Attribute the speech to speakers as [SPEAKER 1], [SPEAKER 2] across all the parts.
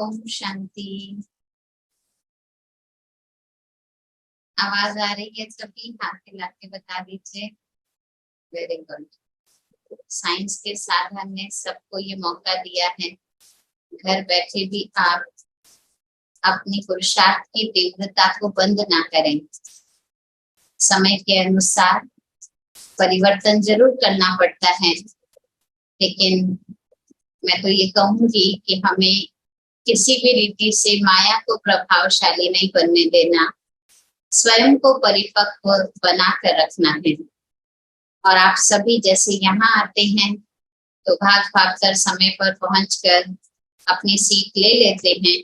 [SPEAKER 1] ओम शांति। आवाज आ रही है? सभी हाथ हिला के बता दीजिए। Very good. साइंस के साधन ने सबको ये मौका दिया है, घर बैठे भी आप अपनी पुरुषार्थ की तीव्रता को बंद ना करें। समय के अनुसार परिवर्तन जरूर करना पड़ता है, लेकिन मैं तो ये कहूंगी कि हमें किसी भी रीति से माया को प्रभावशाली नहीं बनने देना, स्वयं को परिपक्व बनाकर रखना है। और आप सभी जैसे यहाँ आते हैं तो भाग भाग कर समय पर पहुंचकर अपनी सीट ले लेते हैं,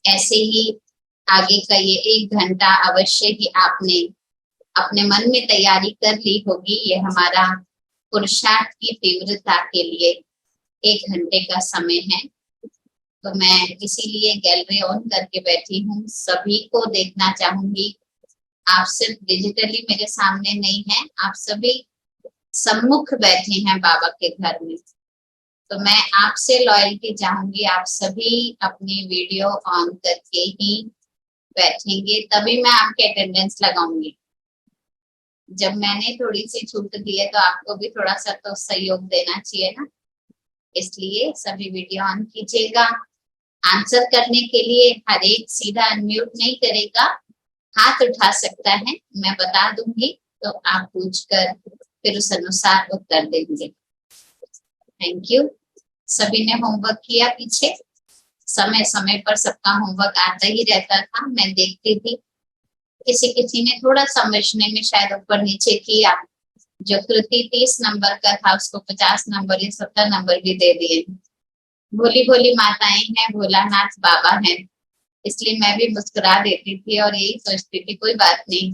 [SPEAKER 1] ऐसे ही आगे का ये 1 घंटा अवश्य ही आपने अपने मन में तैयारी कर ली होगी। ये हमारा पुरुषार्थ की तीव्रता के लिए 1 घंटे का समय है। तो मैं इसीलिए गैलरी ऑन करके बैठी हूँ, सभी को देखना चाहूंगी। आप सिर्फ डिजिटली मेरे सामने नहीं है, आप सभी सम्मुख बैठे हैं बाबा के घर में। तो मैं आपसे लॉयल्टी चाहूंगी, आप सभी अपनी वीडियो ऑन करके ही बैठेंगे, तभी मैं आपके अटेंडेंस लगाऊंगी। जब मैंने थोड़ी सी छूट दी है तो आपको भी थोड़ा सा तो सहयोग देना चाहिए ना, इसलिए सभी वीडियो ऑन कीजिएगा। आंसर करने के लिए हर एक सीधा अनम्यूट नहीं करेगा, हाथ उठा सकता है, मैं बता दूंगी तो आप पूछकर फिर उस अनुसार उत्तर देंगे। Thank you. सभी ने होमवर्क किया? पीछे समय समय पर सबका होमवर्क आता ही रहता था, मैं देखती थी। किसी किसी ने थोड़ा समझने में शायद ऊपर नीचे किया, जो कृति 30 नंबर का था उसको 50 नंबर या 70 नंबर भी दे दिए। भोली भोली माताएं हैं, भोलानाथ बाबा हैं, इसलिए मैं भी मुस्कुरा देती थी और यही सोचती थी कोई बात नहीं,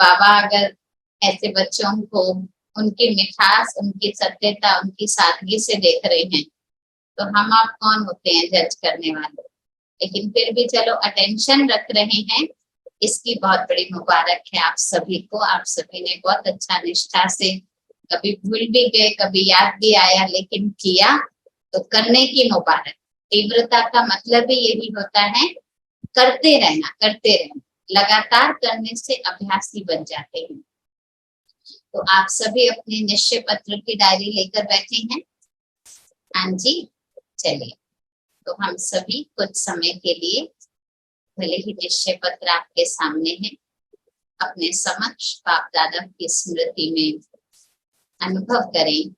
[SPEAKER 1] बाबा अगर ऐसे बच्चों को उनकी मिठास, उनकी सत्यता, उनकी सादगी से देख रहे हैं तो हम आप कौन होते हैं जज करने वाले। लेकिन फिर भी चलो अटेंशन रख रहे हैं, इसकी बहुत बड़ी मुबारक है आप सभी को। आप सभी ने बहुत अच्छा निष्ठा से, कभी भूल भी गए, कभी याद भी आया, लेकिन किया तो करने की मुबारक। तीव्रता का मतलब ही यही होता है, करते रहना, करते रहना। लगातार करने से अभ्यासी बन जाते हैं। तो आप सभी अपने निश्चय पत्र की डायरी लेकर बैठे हैं? हाँ जी, चलिए। तो हम सभी कुछ समय के लिए, भले ही निश्चय पत्र आपके सामने है, अपने समक्ष बाप दादा की स्मृति में अनुभव करें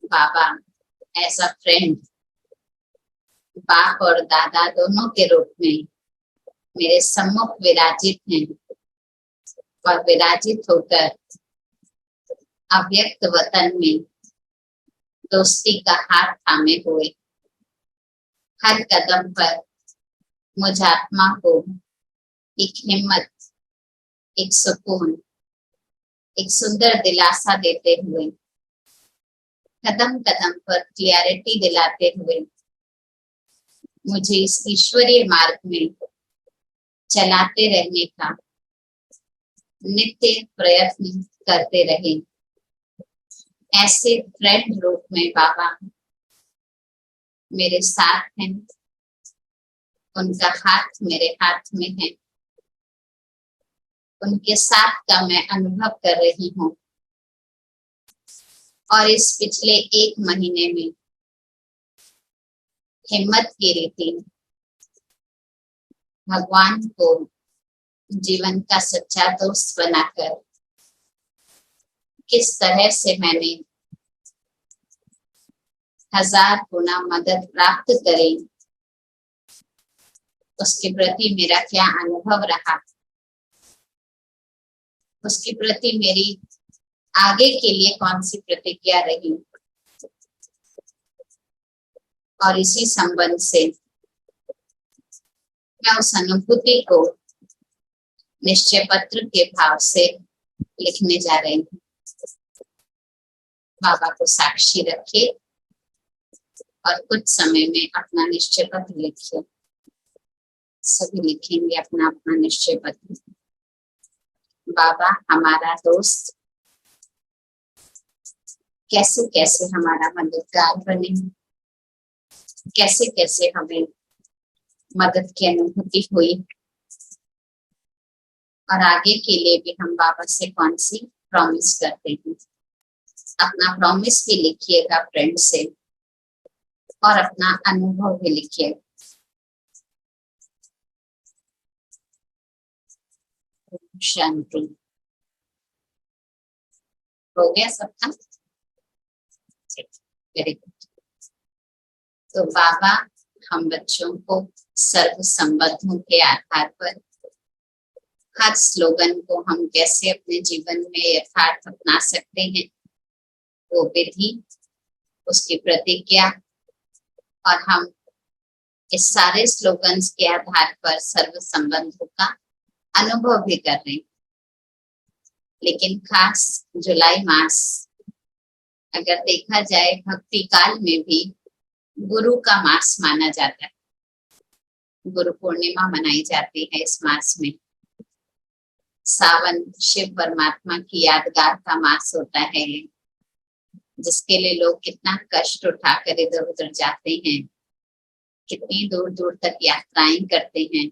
[SPEAKER 1] बाबा एज अ फ्रेंड, बाप और दादा दोनों के रूप में मेरे सम्मुख विराजित हैं और विराजित होकर अव्यक्त वतन में दोस्ती का हाथ थामे हुए हर कदम पर मुझ आत्मा को एक हिम्मत, एक सुकून, एक सुंदर दिलासा देते हुए, कदम कदम पर क्लियरिटी दिलाते हुए मुझे इस ईश्वरीय मार्ग में चलाते रहने का नित्य प्रयत्न करते रहे। ऐसे फ्रेंड रूप में बाबा मेरे साथ हैं, उनका हाथ मेरे हाथ में है, उनके साथ का मैं अनुभव कर रही हूँ। और इस पिछले 1 महीने में हिम्मत की रीति भगवान को जीवन का सच्चा दोस्त बनाकर किस तरह से मैंने 1000 गुना मदद प्राप्त करी, उसके प्रति मेरा क्या अनुभव रहा, उसके प्रति मेरी आगे के लिए कौन सी प्रतिक्रिया रही। और इसी संबंध से मैं उस अनुभूति को निश्चय पत्र के भाव से लिखने जा रही हूँ। बाबा को साक्षी रखिए और कुछ समय में अपना निश्चय पत्र लिखिए। सभी लिखेंगे अपना अपना निश्चय पत्र। बाबा हमारा दोस्त, कैसे कैसे हमारा मददगार बने, कैसे कैसे हमें मदद की अनुभूति हुई, और आगे के लिए भी हम बाबा से कौन सी प्रॉमिस करते हैं। अपना प्रॉमिस भी लिखिएगा फ्रेंड से, और अपना अनुभव भी लिखिएगा। शांति। हो गया सबका? Very good. तो बाबा हम बच्चों को सर्व संबंधों के आधार पर हर स्लोगन को हम कैसे अपने जीवन में यथार्थ अपना सकते हैं, वो विधि, उसकी प्रतिज्ञा, और हम इस सारे स्लोगन्स के आधार पर सर्व संबंधों का अनुभव भी कर रहे हैं। लेकिन खास जुलाई मास अगर देखा जाए भक्ति काल में भी गुरु का मास माना जाता है। गुरु पूर्णिमा मनाई जाती है इस मास में। सावन शिव परमात्मा की यादगार का मास होता है, जिसके लिए लोग कितना कष्ट उठाकर इधर उधर जाते हैं, कितनी दूर दूर तक यात्राएं करते हैं,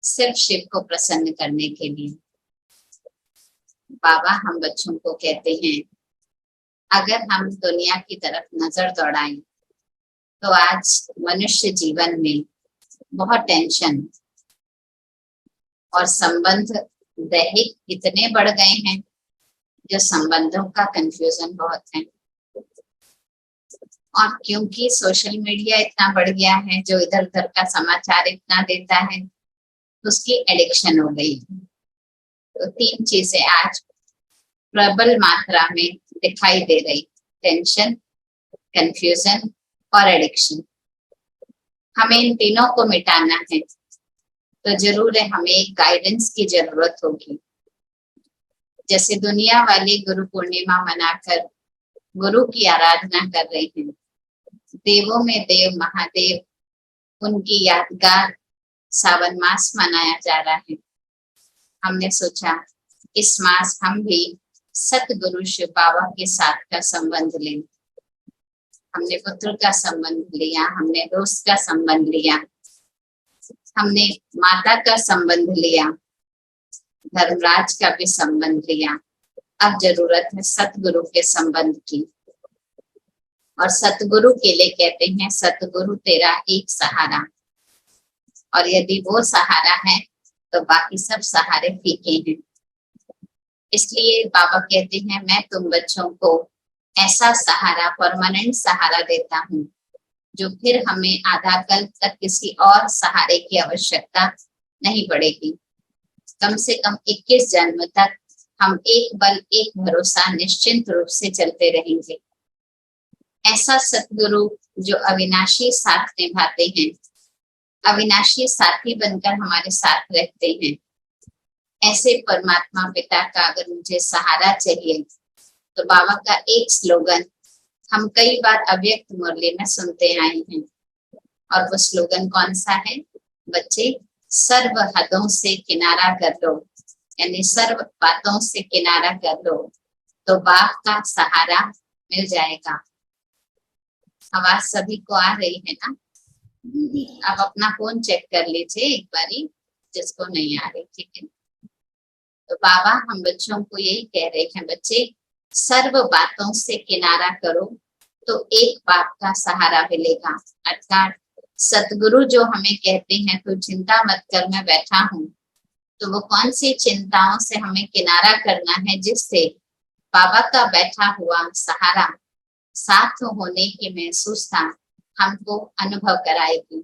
[SPEAKER 1] सिर्फ शिव को प्रसन्न करने के लिए। बाबा हम बच्चों को कहते हैं, अगर हम दुनिया की तरफ नजर दौड़ाएं तो आज मनुष्य जीवन में बहुत टेंशन और संबंध दैहिक इतने बढ़ गए हैं, जो संबंधों का कंफ्यूजन बहुत है। और क्योंकि सोशल मीडिया इतना बढ़ गया है, जो इधर उधर का समाचार इतना देता है, उसकी एडिक्शन हो गई। तो 3 चीजें आज प्रबल मात्रा में दिखाई दे रही, टेंशन, कंफ्यूजन और एडिक्शन। हमें इन तीनों को मिटाना है, तो जरूर है हमें एक गाइडेंस की जरूरत होगी। जैसे दुनिया वाले गुरु पूर्णिमा मनाकर गुरु की आराधना कर रहे हैं, देवों में देव महादेव, उनकी यादगार सावन मास मनाया जा रहा है। हमने सोचा इस मास हम भी सतगुरु शिव बाबा के साथ का संबंध लें। हमने पुत्र का संबंध लिया, हमने दोस्त का संबंध लिया, हमने माता का संबंध लिया, धर्मराज का भी संबंध लिया। अब जरूरत है सतगुरु के संबंध की। और सतगुरु के लिए कहते हैं, सतगुरु तेरा एक सहारा, और यदि वो सहारा है तो बाकी सब सहारे फीके हैं। इसलिए बाबा कहते हैं, मैं तुम बच्चों को ऐसा सहारा, परमानेंट सहारा देता हूँ, जो फिर हमें आधा कल तक किसी और सहारे की आवश्यकता नहीं पड़ेगी। कम से कम 21 जन्म तक हम एक बल एक भरोसा निश्चिंत रूप से चलते रहेंगे। ऐसा सतगुरु जो अविनाशी साथ निभाते हैं, अविनाशी साथी बनकर हमारे साथ रहते हैं, ऐसे परमात्मा पिता का अगर मुझे सहारा चाहिए, तो बाबा का एक स्लोगन हम कई बार अव्यक्त मुरली में सुनते आए हैं। और वो स्लोगन कौन सा है बच्चे? सर्व हदों से किनारा कर लो, यानी सर्व बातों से किनारा कर लो, तो बाप का सहारा मिल जाएगा। आवाज सभी को आ रही है ना? आप अपना फोन चेक कर लीजिए एक बारी, जिसको नहीं आ रही, ठीक है। तो बाबा हम बच्चों को यही कह रहे हैं, बच्चे सर्व बातों से किनारा करो तो एक बाप का सहारा मिलेगा। अर्थात सतगुरु जो हमें कहते हैं, तो चिंता मत कर मैं बैठा हूँ, तो वो कौन सी चिंताओं से हमें किनारा करना है, जिससे बाबा का बैठा हुआ सहारा साथ होने की महसूसता हमको अनुभव कराएगी।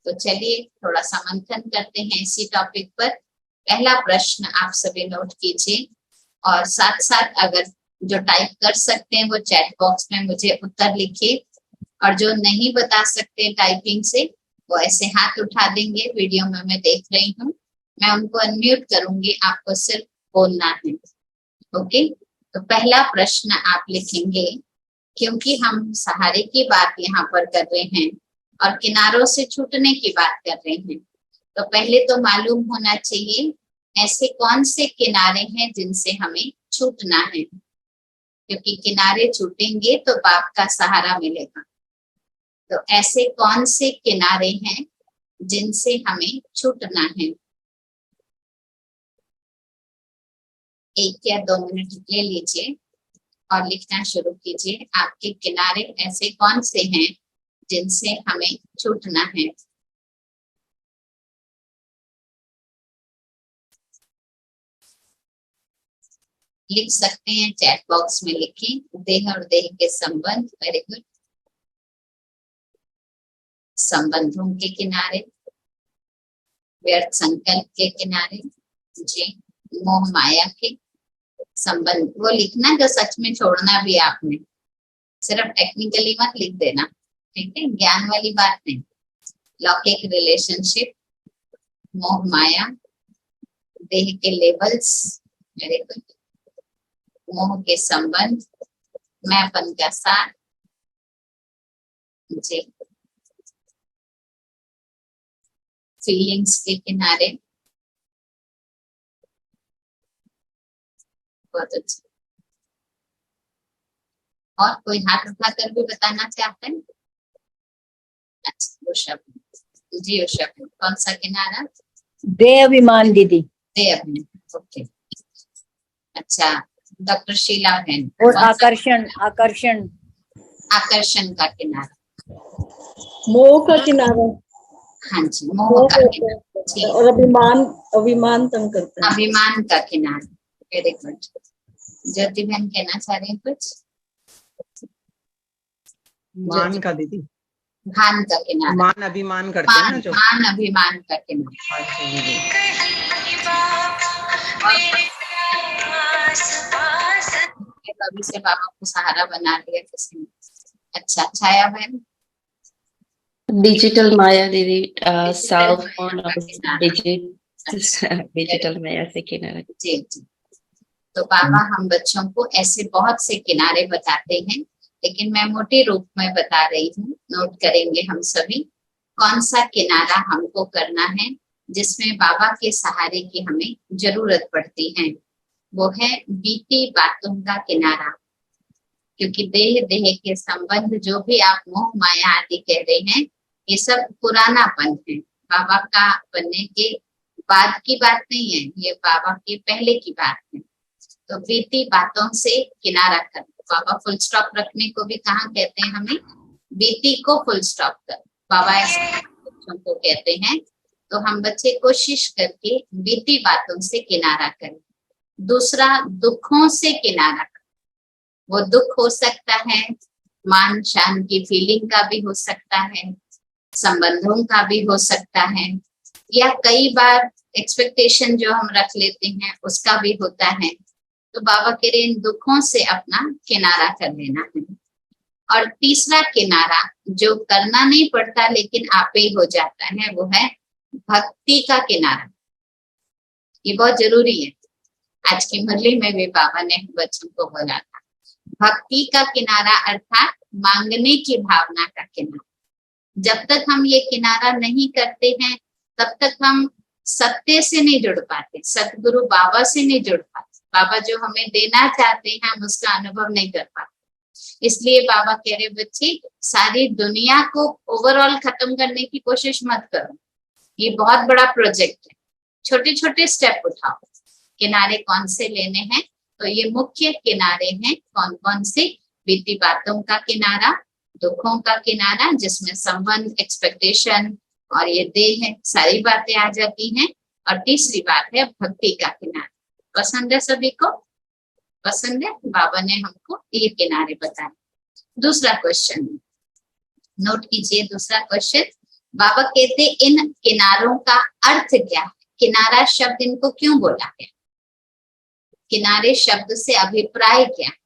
[SPEAKER 1] तो चलिए थोड़ा सा मंथन करते हैं इसी टॉपिक पर। पहला प्रश्न आप सभी नोट कीजिए, और साथ साथ अगर जो टाइप कर सकते हैं वो चैट बॉक्स में मुझे उत्तर लिखिए, और जो नहीं बता सकते टाइपिंग से वो ऐसे हाथ उठा देंगे। वीडियो में मैं देख रही हूँ, मैं उनको अनम्यूट करूंगी, आपको सिर्फ बोलना है। ओके, तो पहला प्रश्न आप लिखेंगे, क्योंकि हम सहारे की बात यहाँ पर कर रहे हैं और किनारों से छूटने की बात कर रहे हैं, तो पहले तो मालूम होना चाहिए ऐसे कौन से किनारे हैं जिनसे हमें छूटना है, क्योंकि किनारे छूटेंगे तो बाप का सहारा मिलेगा। तो ऐसे कौन से किनारे हैं जिनसे हमें छूटना है? 1 या 2 मिनट ले लीजिए और लिखना शुरू कीजिए। आपके किनारे ऐसे कौन से हैं जिनसे हमें छूटना है? लिख सकते हैं, चैट बॉक्स में लिखें। देह और देह के संबंध, वेरी गुड। संबंधों के किनारे, व्यर्थ संकल्प के किनारे, जी, मोह माया के संबंध। वो लिखना जो सच में छोड़ना भी आपने, सिर्फ टेक्निकली मत लिख देना, ठीक है? ज्ञान वाली बात नहीं। लौकिक रिलेशनशिप, मोह माया, देह के लेवल्स, वेरी गुड। मोह के संबंध, मैंपन का सार, जी, फीलिंग्स के किनारे, बहुत अच्छा। और कोई हाथ उठाकर भी बताना चाहते हैं? अच्छा, उषा, जी उषा, कौन सा किनारा?
[SPEAKER 2] दे अभिमान दीदी।
[SPEAKER 1] दे अभिमान, ओके। अच्छा, डॉक्टर शीला बहन?
[SPEAKER 2] और आकर्षण, आकर्षण,
[SPEAKER 1] आकर्षण का किनारा,
[SPEAKER 3] मोह का किनारा।
[SPEAKER 1] हाँ जी, मोह का किनारा,
[SPEAKER 3] और अभिमान, अभिमान तंग करता है।
[SPEAKER 1] अभिमान का किनारा, वेरी गुड। ज्योति बहन कहना चाह रही हैं कुछ?
[SPEAKER 4] मान का दीदी,
[SPEAKER 1] भान का किनारा,
[SPEAKER 4] मान अभिमान करते हैं ना जो।
[SPEAKER 1] मान अभिमान का किनारा,
[SPEAKER 4] हाँ जी दीदी।
[SPEAKER 1] कभी से बाबा को सहारा बना लिया किसी ने। अच्छा, छाया बहन?
[SPEAKER 5] डिजिटल माया दीदी, सेल फोन
[SPEAKER 1] का
[SPEAKER 5] और
[SPEAKER 1] किनारा।
[SPEAKER 5] डिजिटल माया से किनारा।
[SPEAKER 1] जी जी। तो बाबा हम बच्चों को ऐसे बहुत से किनारे बताते हैं, लेकिन मैं मोटे रूप में बता रही हूँ, नोट करेंगे हम सभी। कौन सा किनारा हमको करना है जिसमें बाबा के सहारे की हमें जरूरत पड़ती है? वो है बीती बातों का किनारा। क्योंकि देह देह के संबंध जो भी आप मोह माया आदि कह रहे हैं, ये सब पुरानापन है। बाबा का बनने के बाद की बात नहीं है, ये बाबा के पहले की बात है। तो बीती बातों से किनारा कर। बाबा फुल स्टॉप रखने को भी कहाँ कहते हैं हमें? बीती को फुल स्टॉप कर, बाबा ऐसे बच्चों को कहते हैं। तो हम बच्चे कोशिश करके बीती बातों से किनारा करें। दूसरा, दुखों से किनारा करें। वो दुख हो सकता है, मान शान की फीलिंग का भी हो सकता है, संबंधों का भी हो सकता है, या कई बार एक्सपेक्टेशन जो हम रख लेते हैं उसका भी होता है। तो बाबा कह रहे इन दुखों से अपना किनारा कर लेना है। और तीसरा किनारा जो करना नहीं पड़ता लेकिन आप ही हो जाता है, वो है भक्ति का किनारा। ये बहुत जरूरी है। आज की मुरली में भी बाबा ने बच्चों को बोला था, भक्ति का किनारा अर्थात मांगने की भावना का किनारा। जब तक हम ये किनारा नहीं करते हैं तब तक हम सत्य से नहीं जुड़ पाते, सतगुरु बाबा से नहीं जुड़ पाते। बाबा जो हमें देना चाहते हैं हम उसका अनुभव नहीं कर पाते। इसलिए बाबा कह रहे बच्चे, सारी दुनिया को ओवरऑल खत्म करने की कोशिश मत करो, ये बहुत बड़ा प्रोजेक्ट है। छोटे छोटे स्टेप उठाओ। किनारे कौन से लेने हैं? तो ये मुख्य किनारे हैं। कौन कौन से? बीती बातों का किनारा, दुखों का किनारा जिसमें संबंध, एक्सपेक्टेशन और ये देह है, सारी बातें आ जाती हैं। और तीसरी बात है भक्ति का किनारा। पसंद है सभी को? पसंद है? बाबा ने हमको ये किनारे बताए। दूसरा क्वेश्चन नोट कीजिए। दूसरा क्वेश्चन, बाबा कहते इन किनारों का अर्थ क्या है? किनारा शब्द इनको क्यों बोला गया? किनारे शब्द से अभिप्राय क्या है?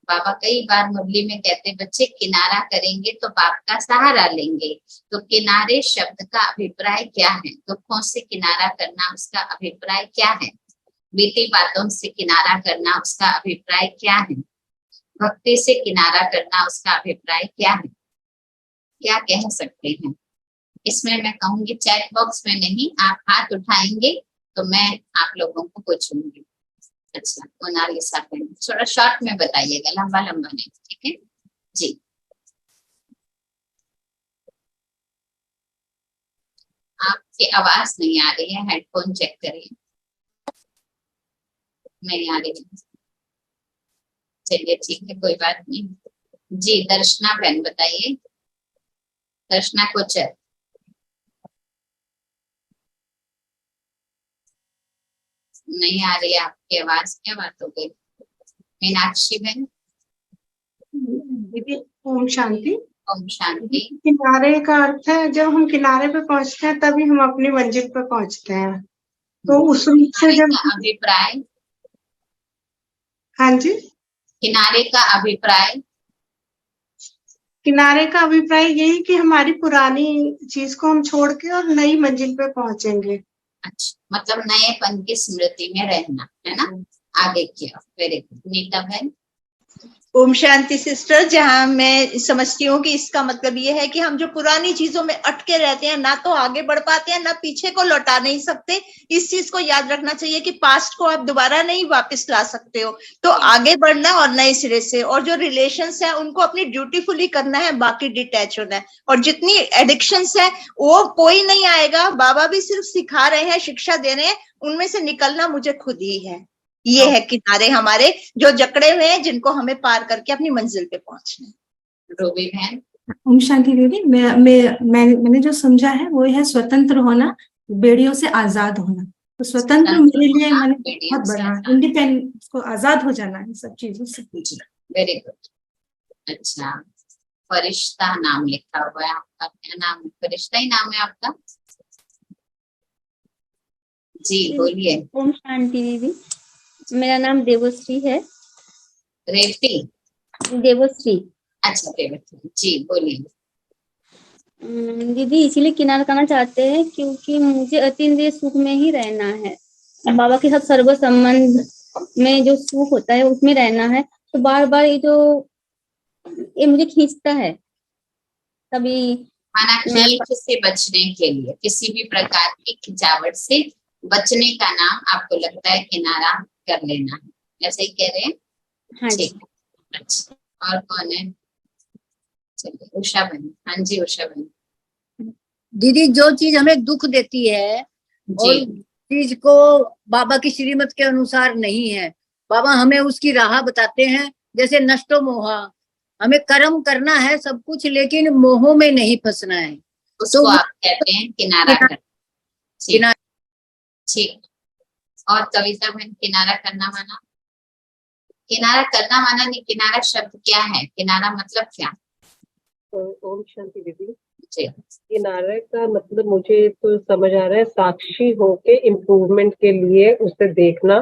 [SPEAKER 1] बाबा कई बार मुरली में कहते बच्चे किनारा करेंगे तो बाप का सहारा लेंगे। तो किनारे शब्द का अभिप्राय क्या है? दुखों से किनारा करना, उसका अभिप्राय क्या है? बीती बातों से किनारा करना, उसका अभिप्राय क्या है? भक्ति से किनारा करना, उसका अभिप्राय क्या है? क्या कह सकते हैं? इसमें मैं कहूंगी चैट बॉक्स में नहीं, आप हाथ उठाएंगे तो मैं आप लोगों को पूछूंगी। अच्छा, मोनालिसा थोड़ा शॉर्ट में बताइएगा, लंबा लंबा नहीं, ठीक है जी। आपकी आवाज नहीं आ रही है, हेडफोन चेक करिए। नहीं आ रही है, चलिए ठीक है, कोई बात नहीं। जी दर्शना बहन बताइए, दर्शना कोचर। नहीं आ रही है आपकी आवाज, क्या बात हो गई? मीनाक्षी बहन।
[SPEAKER 6] दीदी ओम शांति।
[SPEAKER 1] ओम शांति।
[SPEAKER 6] किनारे का अर्थ है जब हम किनारे पे पहुंचते हैं तभी हम अपनी मंजिल पे पहुंचते हैं। तो उस रूप से
[SPEAKER 1] किनारे
[SPEAKER 6] जब
[SPEAKER 1] का अभिप्राय,
[SPEAKER 6] हाँ जी,
[SPEAKER 1] किनारे का अभिप्राय।
[SPEAKER 6] किनारे का अभिप्राय यही कि हमारी पुरानी चीज को हम छोड़ के और नई मंजिल पे पहुंचेंगे।
[SPEAKER 1] अच्छा, मतलब नएपन की स्मृति में रहना है ना, आगे किया। Very good. नीता बहन।
[SPEAKER 7] ओम शांति सिस्टर। जहाँ मैं समझती हूँ कि इसका मतलब ये है कि हम जो पुरानी चीजों में अटके रहते हैं, ना तो आगे बढ़ पाते हैं, ना पीछे को लौटा नहीं सकते। इस चीज को याद रखना चाहिए कि पास्ट को आप दोबारा नहीं वापस ला सकते हो, तो आगे बढ़ना और नए सिरे से, और जो रिलेशंस है उनको अपनी ड्यूटीफुली करना है, बाकी डिटैच होना है। और जितनी एडिक्शंस है वो कोई नहीं आएगा, बाबा भी सिर्फ सिखा रहे हैं, शिक्षा दे रहे हैं, उनमें से निकलना मुझे खुद ही है। ये है किनारे हमारे जो जकड़े हुए हैं, जिनको हमें पार करके अपनी मंजिल पे पहुंचना है।
[SPEAKER 1] रूबी बहन।
[SPEAKER 8] ओम शांति दीदी। मैंने जो समझा है वो है स्वतंत्र होना, बेड़ियों से आजाद होना। तो स्वतंत्र मेरे लिए मैंने बहुत बड़ा इंडिपेंडेंस को आजाद हो जाना है सब चीजों से।
[SPEAKER 1] Very good. अच्छा, फरिश्ता नाम लिखा हुआ है आपका, क्या नाम है? फरिश्ता ही नाम है आपका? जी बोलिए।
[SPEAKER 9] ओम शांति दीदी, मेरा नाम देवश्री है।
[SPEAKER 1] रेवती।
[SPEAKER 9] देवश्री।
[SPEAKER 1] अच्छा देवश्री, जी बोलिए।
[SPEAKER 9] दीदी इसीलिए किनारा करना चाहते हैं क्योंकि मुझे अतीन्द्रिय सुख में ही रहना है। बाबा के साथ सर्व संबंध में जो सुख होता है उसमें रहना है। तो बार बार ये मुझे खींचता है। कभी
[SPEAKER 1] माना खींच से बचने के लिए, किसी भी प्रकार की खिंचावट से बचने का नाम आपको लगता है किनारा कर लेना है, ऐसे ही कह रहे हैं?
[SPEAKER 9] हाँ जी।
[SPEAKER 1] अच्छा, और कौन है? चलिए उषा बहन। हाँ जी उषा बहन।
[SPEAKER 2] दीदी जो चीज हमें दुख देती है और
[SPEAKER 1] जी
[SPEAKER 2] चीज को बाबा की श्रीमत के अनुसार नहीं है, बाबा हमें उसकी राह बताते हैं। जैसे नष्टो मोहा, हमें कर्म करना है सब कुछ, लेकिन मोह में नहीं फंसना है।
[SPEAKER 1] उसको
[SPEAKER 2] तो
[SPEAKER 1] आप कहते हैं किनारा करना।
[SPEAKER 2] किनारा।
[SPEAKER 1] ठीक। और कविता बहन, किनारा करना माना? किनारा करना माना नहीं, किनारा शब्द क्या है, किनारा मतलब क्या?
[SPEAKER 10] ओम शांति दीदी।
[SPEAKER 1] जी।
[SPEAKER 10] किनारे का मतलब मुझे तो समझ आ रहा है साक्षी होके इम्प्रूवमेंट के लिए उसे देखना,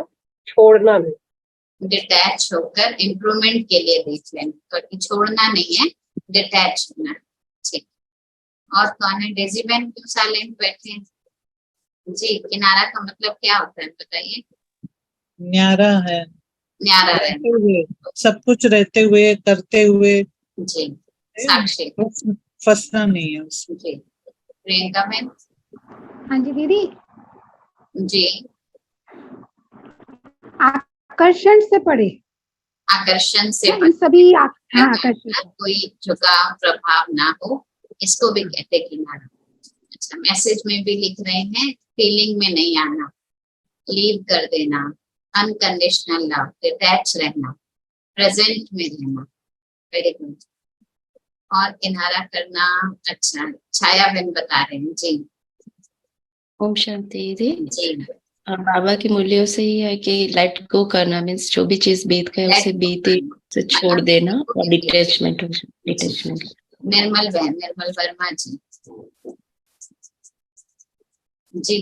[SPEAKER 10] छोड़ना नहीं।
[SPEAKER 1] डिटैच होकर इम्प्रूवमेंट के लिए देख लेना, तो छोड़ना नहीं है, डिटैच होना। ठीक। और कौन है? डेजी बहन क्यों साइलेंट बैठे हैं? जी, किनारा का मतलब क्या होता है बताइए।
[SPEAKER 4] न्यारा है,
[SPEAKER 1] न्यारा
[SPEAKER 4] रहते
[SPEAKER 1] रहना।
[SPEAKER 4] हुए, सब कुछ रहते हुए, करते हुए,
[SPEAKER 1] जी, साक्षी।
[SPEAKER 4] फंसना नहीं है उसमें।
[SPEAKER 1] जी, प्रियंका बहन।
[SPEAKER 11] हाँ जी दीदी।
[SPEAKER 1] जी,
[SPEAKER 11] आकर्षण से पढ़े।
[SPEAKER 1] आकर्षण से
[SPEAKER 11] हाँ, सभी आकर्षण।
[SPEAKER 1] कोई झुकाव प्रभाव ना हो, इसको भी कहते हैं किनारा। अच्छा, मैसेज में भी लिख रहे हैं, फीलिंग में नहीं आना, लीव कर देना, अनकंडीशनल लव, डिटैच रहना, प्रेजेंट में रहना। Very good. और किनारा करना। अच्छा, छाया बहन बता रहे हैं। जी
[SPEAKER 5] ओम शांति दीदी।
[SPEAKER 1] जी।
[SPEAKER 5] और बाबा के मूल्यों से ही है कि लेट गो करना, मीन्स जो भी चीज बीत गए उसे बीते, उसे छोड़ देना और डिटैचमेंट।
[SPEAKER 1] निर्मल बहन, निर्मल वर्मा जी। जी,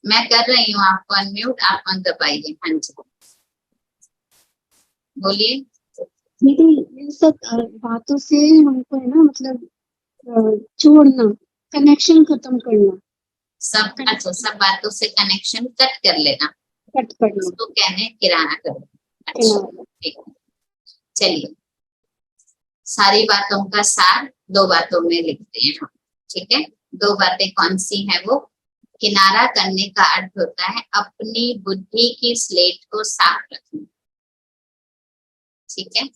[SPEAKER 1] मैं कर रही हूँ आपको अनम्यूट, आप अन दबाइए। हाँ जी बोलिए।
[SPEAKER 11] दीदी सब बातों से हमको है ना, मतलब छोड़ना, कनेक्शन खत्म करना।
[SPEAKER 1] सब अच्छा, सब बातों से कनेक्शन कट कर लेना,
[SPEAKER 11] कट करना,
[SPEAKER 1] उसको कहने किराना करना। अच्छा ठीक है, चलिए सारी बातों का सार दो बातों में लिखते हैं हम। ठीक है, दो बातें कौन सी हैं वो? किनारा करने का अर्थ होता है अपनी बुद्धि की स्लेट को साफ रखना। ठीक है,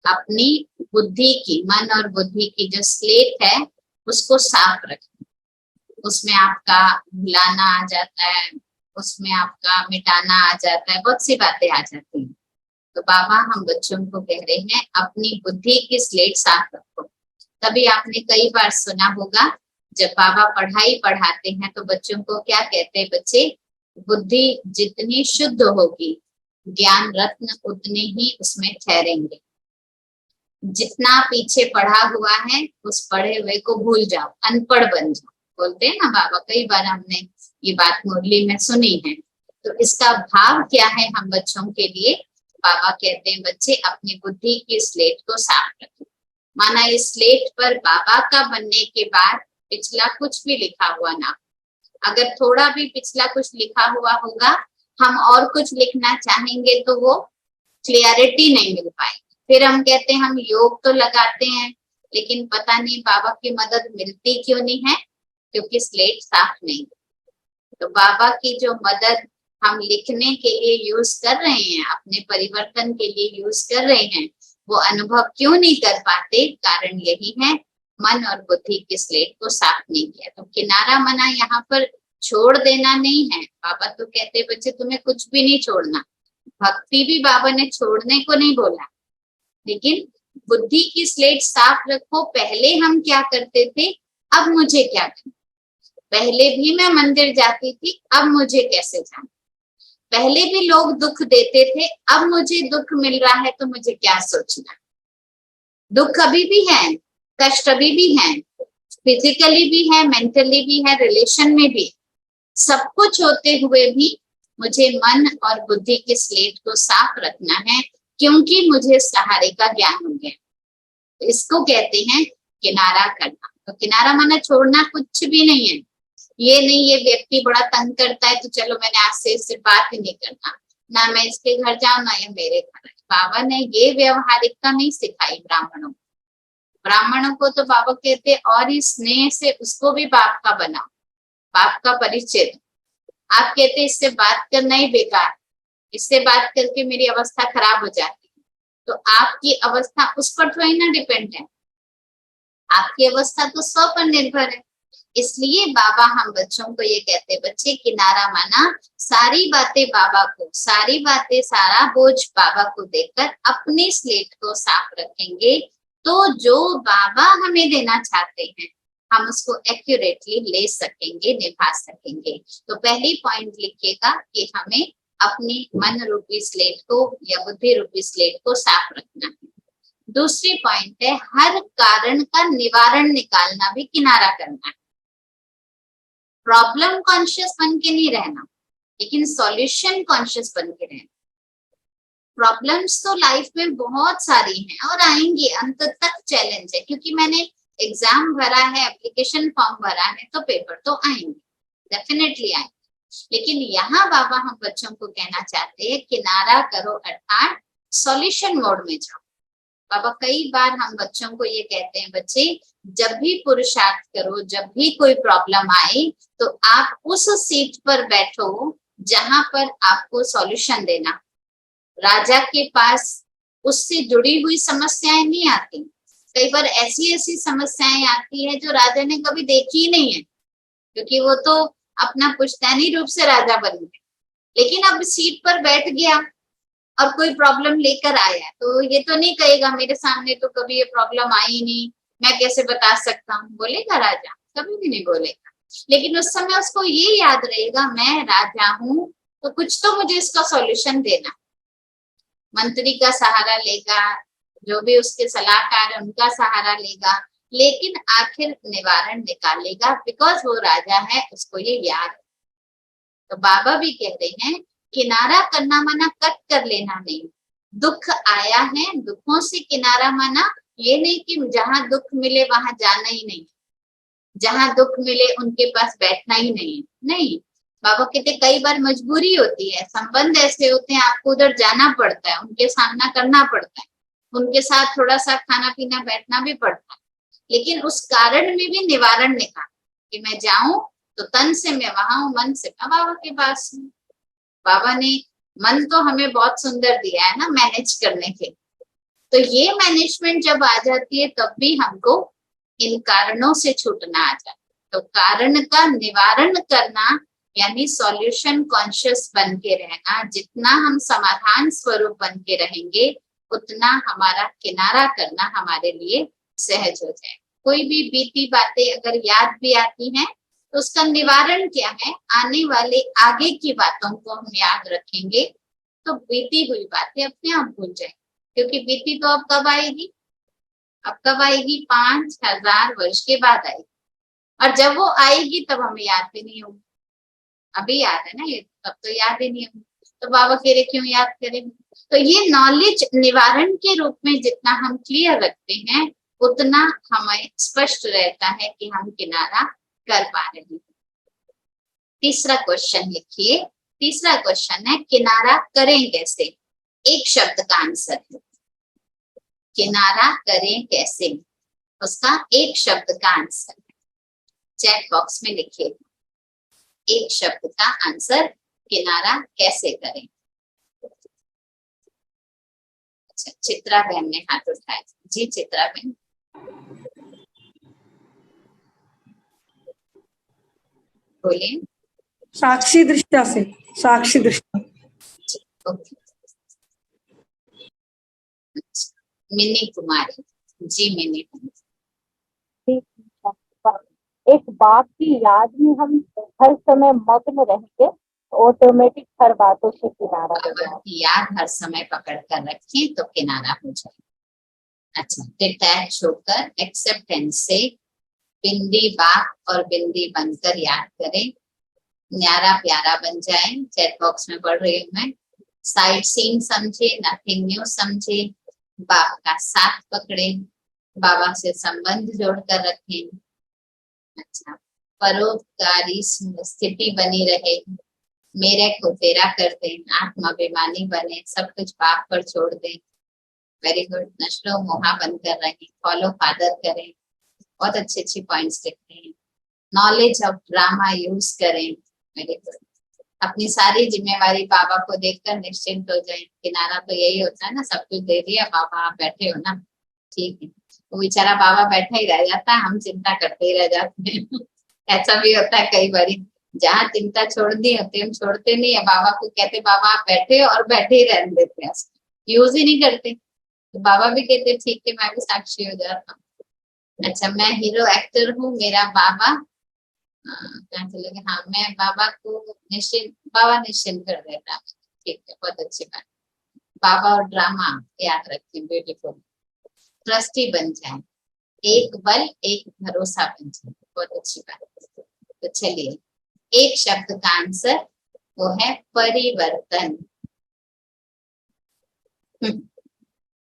[SPEAKER 1] अपनी बुद्धि की, मन और बुद्धि की जो स्लेट है उसको साफ रखना। उसमें आपका भुलाना आ जाता है, उसमें आपका मिटाना आ जाता है, बहुत सी बातें आ जाती हैं। तो बाबा हम बच्चों को कह रहे हैं अपनी बुद्धि की स्लेट साफ रखो। तभी आपने कई बार सुना होगा जब बाबा पढ़ाई पढ़ाते हैं तो बच्चों को क्या कहते हैं, बच्चे बुद्धि जितनी शुद्ध होगी ज्ञान रत्न उतने ही उसमें ठहरेंगे। जितना पीछे पढ़ा हुआ है उस पढ़े हुए को भूल जाओ, अनपढ़ बन जाओ, बोलते हैं ना बाबा, कई बार हमने ये बात मुरली में सुनी है। तो इसका भाव क्या है हम बच्चों के लिए? बाबा कहते हैं बच्चे अपनी बुद्धि की स्लेट को साफ रखें। माना इस स्लेट पर बाबा का बनने के बाद पिछला कुछ भी लिखा हुआ ना, अगर थोड़ा भी पिछला कुछ लिखा हुआ होगा, हम और कुछ लिखना चाहेंगे तो वो क्लियरिटी नहीं मिल पाएगी। फिर हम कहते हैं हम योग तो लगाते हैं लेकिन पता नहीं बाबा की मदद मिलती क्यों नहीं है, क्योंकि स्लेट साफ नहीं। तो बाबा की जो मदद हम लिखने के लिए यूज कर रहे हैं, अपने परिवर्तन के लिए यूज कर रहे हैं, वो अनुभव क्यों नहीं कर पाते? कारण यही है मन और बुद्धि की स्लेट को साफ नहीं किया। तो किनारा मना यहाँ पर छोड़ देना नहीं है। बाबा तो कहते बच्चे तुम्हें कुछ भी नहीं छोड़ना, भक्ति भी बाबा ने छोड़ने को नहीं बोला, लेकिन बुद्धि की स्लेट साफ रखो। पहले हम क्या करते थे, अब मुझे क्या करना? पहले भी मैं मंदिर जाती थी, अब मुझे कैसे जाना? पहले भी लोग दुख देते थे, अब मुझे दुख मिल रहा है तो मुझे क्या सोचना? दुख अभी भी है, कष्ट अभी भी है, फिजिकली भी है, मेंटली भी है, रिलेशन में भी, सब कुछ होते हुए भी मुझे मन और बुद्धि की स्लेट को साफ रखना है, क्योंकि मुझे सहारे का ज्ञान हो गया। तो इसको कहते हैं किनारा करना। तो किनारा माना छोड़ना कुछ भी नहीं है। ये नहीं ये व्यक्ति बड़ा तंग करता है तो चलो मैंने आज से इससे बात ही नहीं करना, ना मैं इसके घर जाऊं ना ये मेरे घर। बाबा ने ये व्यवहारिकता नहीं सिखाई ब्राह्मणों को। ब्राह्मणों को तो बाबा कहते और इस स्नेह से उसको भी बाप का बनाओ, बाप का परिचय दो। आप कहते इससे बात करना ही बेकार, इससे बात करके मेरी अवस्था खराब हो जाती है। तो आपकी अवस्था उस पर थोड़ी ना डिपेंड है, आपकी अवस्था तो स्व पर निर्भर है। इसलिए बाबा हम बच्चों को ये कहते बच्चे किनारा माना सारी बातें बाबा को, सारी बातें सारा बोझ बाबा को देकर अपनी स्लेट को साफ रखेंगे तो जो बाबा हमें देना चाहते हैं हम उसको एक्यूरेटली ले सकेंगे, निभा सकेंगे। तो पहली पॉइंट लिखिएगा कि हमें अपनी मन रूपी स्लेट को या बुद्धि रूपी स्लेट को साफ रखना है। दूसरी पॉइंट है हर कारण का निवारण निकालना भी किनारा करना है। प्रॉब्लम कॉन्शियस बन के नहीं रहना, लेकिन सॉल्यूशन कॉन्शियस बन के रहना। प्रॉब्लम्स तो लाइफ में बहुत सारी हैं और आएंगी, अंत तक चैलेंज है, क्योंकि मैंने एग्जाम भरा है, एप्लीकेशन फॉर्म भरा है, तो पेपर तो आएंगे, डेफिनेटली आएंगे। लेकिन यहाँ बाबा हम बच्चों को कहना चाहते हैं किनारा करो, अर्थात सॉल्यूशन मोड में जाओ। बाबा कई बार हम बच्चों को ये कहते हैं बच्चे जब भी पुरुषार्थ करो, जब भी कोई प्रॉब्लम आए तो आप उस सीट पर बैठो जहां पर आपको सॉल्यूशन देना। राजा के पास उससे जुड़ी हुई समस्याएं नहीं आती, कई बार ऐसी ऐसी समस्याएं आती है जो राजा ने कभी देखी ही नहीं है, क्योंकि वो तो अपना पुश्तैनी रूप से राजा बन गए। लेकिन अब सीट पर बैठ गया और कोई प्रॉब्लम लेकर आया तो ये तो नहीं कहेगा मेरे सामने तो कभी ये प्रॉब्लम आई नहीं, मैं कैसे बता सकता हूँ, बोलेगा राजा? कभी भी नहीं बोलेगा। लेकिन उस समय उसको ये याद रहेगा मैं राजा हूँ तो कुछ तो मुझे इसका सॉल्यूशन देना। मंत्री का सहारा लेगा, जो भी उसके सलाहकार है उनका सहारा लेगा, लेकिन आखिर निवारण निकालेगा, बिकॉज वो राजा है, उसको ये याद है। तो बाबा भी कह रहे हैं किनारा करना माना कट कर लेना नहीं। दुख आया है, दुखों से किनारा माना ये नहीं कि जहां दुख मिले वहां जाना ही नहीं, जहां दुख मिले उनके पास बैठना ही नहीं। नहीं, बाबा कहते कई बार मजबूरी होती है, संबंध ऐसे होते हैं आपको उधर जाना पड़ता है, उनके सामना करना पड़ता है, उनके साथ थोड़ा सा खाना पीना बैठना भी पड़ता है, लेकिन उस कारण में भी निवारण निकाल कि मैं जाऊं तो तन से मैं वहां हूं, मन से मैं बाबा के पास हूँ। बाबा ने मन तो हमें बहुत सुंदर दिया है ना मैनेज करने के, तो ये मैनेजमेंट जब आ जाती है तब भी हमको इन कारणों से छूटना आ जाता है। तो कारण का निवारण करना यानी सॉल्यूशन कॉन्शियस बन के रहना, जितना हम समाधान स्वरूप बन के रहेंगे उतना हमारा किनारा करना हमारे लिए सहज हो जाए। कोई भी बीती बातें अगर याद भी आती हैं तो उसका निवारण क्या है, आने वाले आगे की बातों को हम याद रखेंगे तो बीती हुई बातें अपने आप भूल जाएंगे। क्योंकि बीती तो अब कब आएगी, अब कब आएगी, 5000 वर्ष के बाद आएगी, और जब वो आएगी तब हमें याद भी नहीं होगी। अभी याद है ना ये, तब तो याद ही नहीं होगी, तो बाबा कह रहे क्यों याद करेंगे। तो ये नॉलेज निवारण के रूप में जितना हम क्लियर रखते हैं उतना हमें स्पष्ट रहता है कि हम किनारा कर पा रहे हैं। तीसरा क्वेश्चन लिखिए। तीसरा क्वेश्चन है किनारा करें कैसे। एक शब्द का आंसर है किनारा करें कैसे, उसका एक शब्द का आंसर है। चैट बॉक्स में लिखिए एक शब्द का आंसर किनारा कैसे करें। अच्छा, चित्रा बहन ने हाथ उठाया। जी चित्रा बहन बोलिए।
[SPEAKER 6] साक्षी दृष्टा से, साक्षी दृष्टा।
[SPEAKER 1] ओके, मिनी कुमारी। जी मिनी कुमारी।
[SPEAKER 12] एक बात की याद में हम हर समय मग्न रहेंगे, ऑटोमेटिक हर बातों से किनारा हो जाए।
[SPEAKER 1] याद हर समय पकड़ कर रखें तो किनारा हो जाए। अच्छा, डिटैच होकर एक्सेप्टेंस से बिंदी बाप और बिंदी बनकर याद करें, न्यारा प्यारा बन जाए। चैट बॉक्स में पढ़ रही हूँ मैं। साइट सीन समझे, नथिंग न्यू समझे, बाप का साथ पकड़े, बाबा से संबंध जोड़कर रखें। अच्छा, परोपकारी स्थिति बनी रहे, मेरे को तेरा कर दें, आत्माभिमानी बने, सब कुछ बाप पर छोड़ दें। Very good. नशो मोहा बनकर रहें, फॉलो फादर करें। बहुत अच्छी अच्छी पॉइंट्स लिखते हैं। नॉलेज ऑफ ड्रामा यूज करें। Very good. अपनी सारी जिम्मेवारी बाबा को देखकर निश्चिंत हो जाए। किनारा तो यही होता है ना, सब कुछ दे दिया बाबा, आप बैठे हो ना, ठीक है। वो बेचारा बाबा बैठा ही रह जाता है, हम चिंता करते ही रह जाते हैं। ऐसा भी होता है कई बार, जहाँ चिंता छोड़ दी होती है हम छोड़ते नहीं है, बाबा को कहते बाबा आप बैठे और बैठे ही रहने देते हैं, यूज ही नहीं करते। तो बाबा भी कहते ठीक है, मैं भी साक्षी हो जाता हूँ। अच्छा, मैं हीरो एक्टर हूँ, मेरा बाबा कहाँ चले गए, हाँ मैं बाबा को निश्चिंत, बाबा निश्चिंत कर देता है। ठीक है, बहुत अच्छी बात। बाबा और ड्रामा याद रखें, ब्यूटीफुल। ट्रस्टी बन जाए, एक बल एक भरोसा बन जाए, बहुत अच्छी बात। तो चलिए, एक शब्द का आंसर वो है परिवर्तन।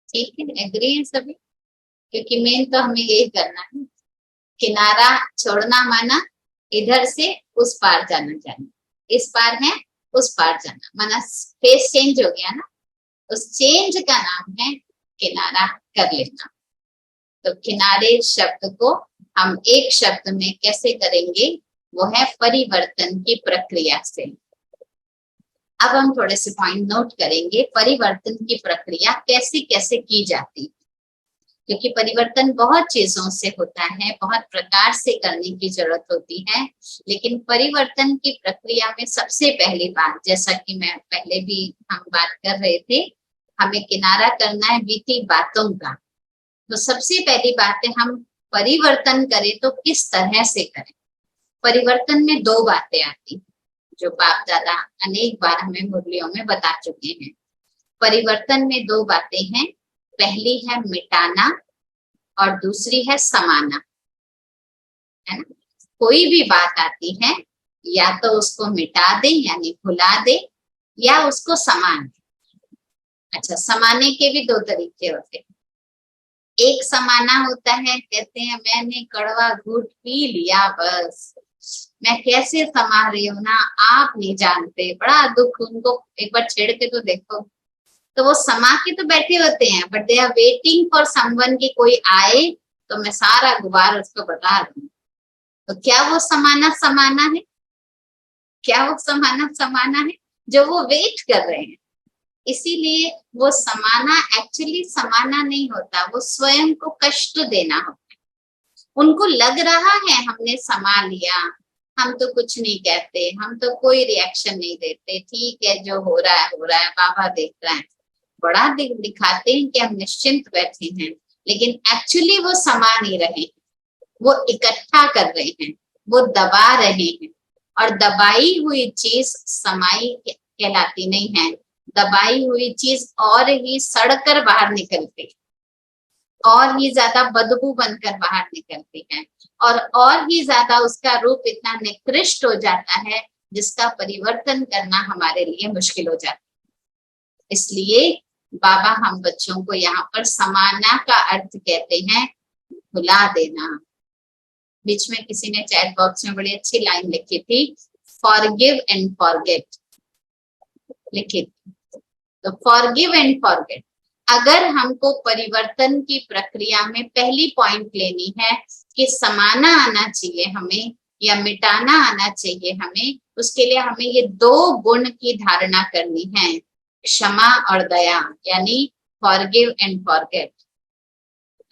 [SPEAKER 1] ठीक है, एग्री है सभी, क्योंकि मेन तो हमें यही करना है। किनारा छोड़ना माना इधर से उस पार जाना, इस पार है उस पार जाना, माना फेस चेंज हो गया ना, उस चेंज का नाम है किनारा कर लेना। तो किनारे शब्द को हम एक शब्द में कैसे करेंगे, वो है परिवर्तन की प्रक्रिया से। अब हम थोड़े से पॉइंट नोट करेंगे, परिवर्तन की प्रक्रिया कैसे कैसे की जाती है, क्योंकि परिवर्तन बहुत चीजों से होता है, बहुत प्रकार से करने की जरूरत होती है। लेकिन परिवर्तन की प्रक्रिया में सबसे पहली बात, जैसा कि मैं पहले भी हम बात कर रहे थे, हमें किनारा करना है बीती बातों का। तो सबसे पहली बात है, हम परिवर्तन करें तो किस तरह से करें। परिवर्तन में दो बातें आती, जो बाप दादा अनेक बार हमें मुरलियों में बता चुके हैं। परिवर्तन में दो बातें हैं, पहली है मिटाना और दूसरी है समाना, है ना। कोई भी बात आती है, या तो उसको मिटा दे यानी भुला दे, या उसको समान दे। अच्छा, समाने के भी दो तरीके होते हैं। एक समाना होता है, कहते हैं मैंने कड़वा घूंट पी लिया, बस मैं कैसे समा रही हूँ ना आप नहीं जानते, बड़ा दुख। उनको एक बार छेड़ के तो देखो, तो वो समा के तो बैठे होते हैं, but they are waiting for someone कि कोई आए तो मैं सारा गुबार उसको बता दूं। तो क्या वो समाना है? क्या वो समाना है जो वो वेट कर रहे हैं? इसीलिए वो समाना एक्चुअली समाना नहीं होता, वो स्वयं को कष्ट देना होता है। उनको लग रहा है हमने समा लिया, हम तो कुछ नहीं कहते, हम तो कोई रिएक्शन नहीं देते, ठीक है जो हो रहा है बाबा देख रहा है, बड़ा दिखाते हैं कि हम निश्चिंत बैठे हैं, लेकिन एक्चुअली वो समा नहीं रहे हैं, वो इकट्ठा कर रहे हैं, वो दबा रहे हैं। और दबाई हुई चीज समाई कहलाती नहीं है, दबाई हुई चीज और ही सड़कर बाहर निकलती है, और ही ज्यादा बदबू बनकर बाहर निकलती है, और ही ज्यादा उसका रूप इतना निकृष्ट हो जाता है जिसका परिवर्तन करना हमारे लिए मुश्किल हो जाता है। इसलिए बाबा हम बच्चों को यहाँ पर समाना का अर्थ कहते हैं भुला देना। बीच में किसी ने चैट बॉक्स में बड़ी अच्छी लाइन लिखी थी, फॉरगिव एंड फॉरगेट लिखी थी। तो फॉरगिव एंड फॉरगेट, अगर हमको परिवर्तन की प्रक्रिया में पहली पॉइंट लेनी है कि समाना आना चाहिए हमें या मिटाना आना चाहिए हमें, उसके लिए हमें ये 2 गुण की धारणा करनी है, क्षमा और दया, यानी फॉरगिव एंड फॉरगेट।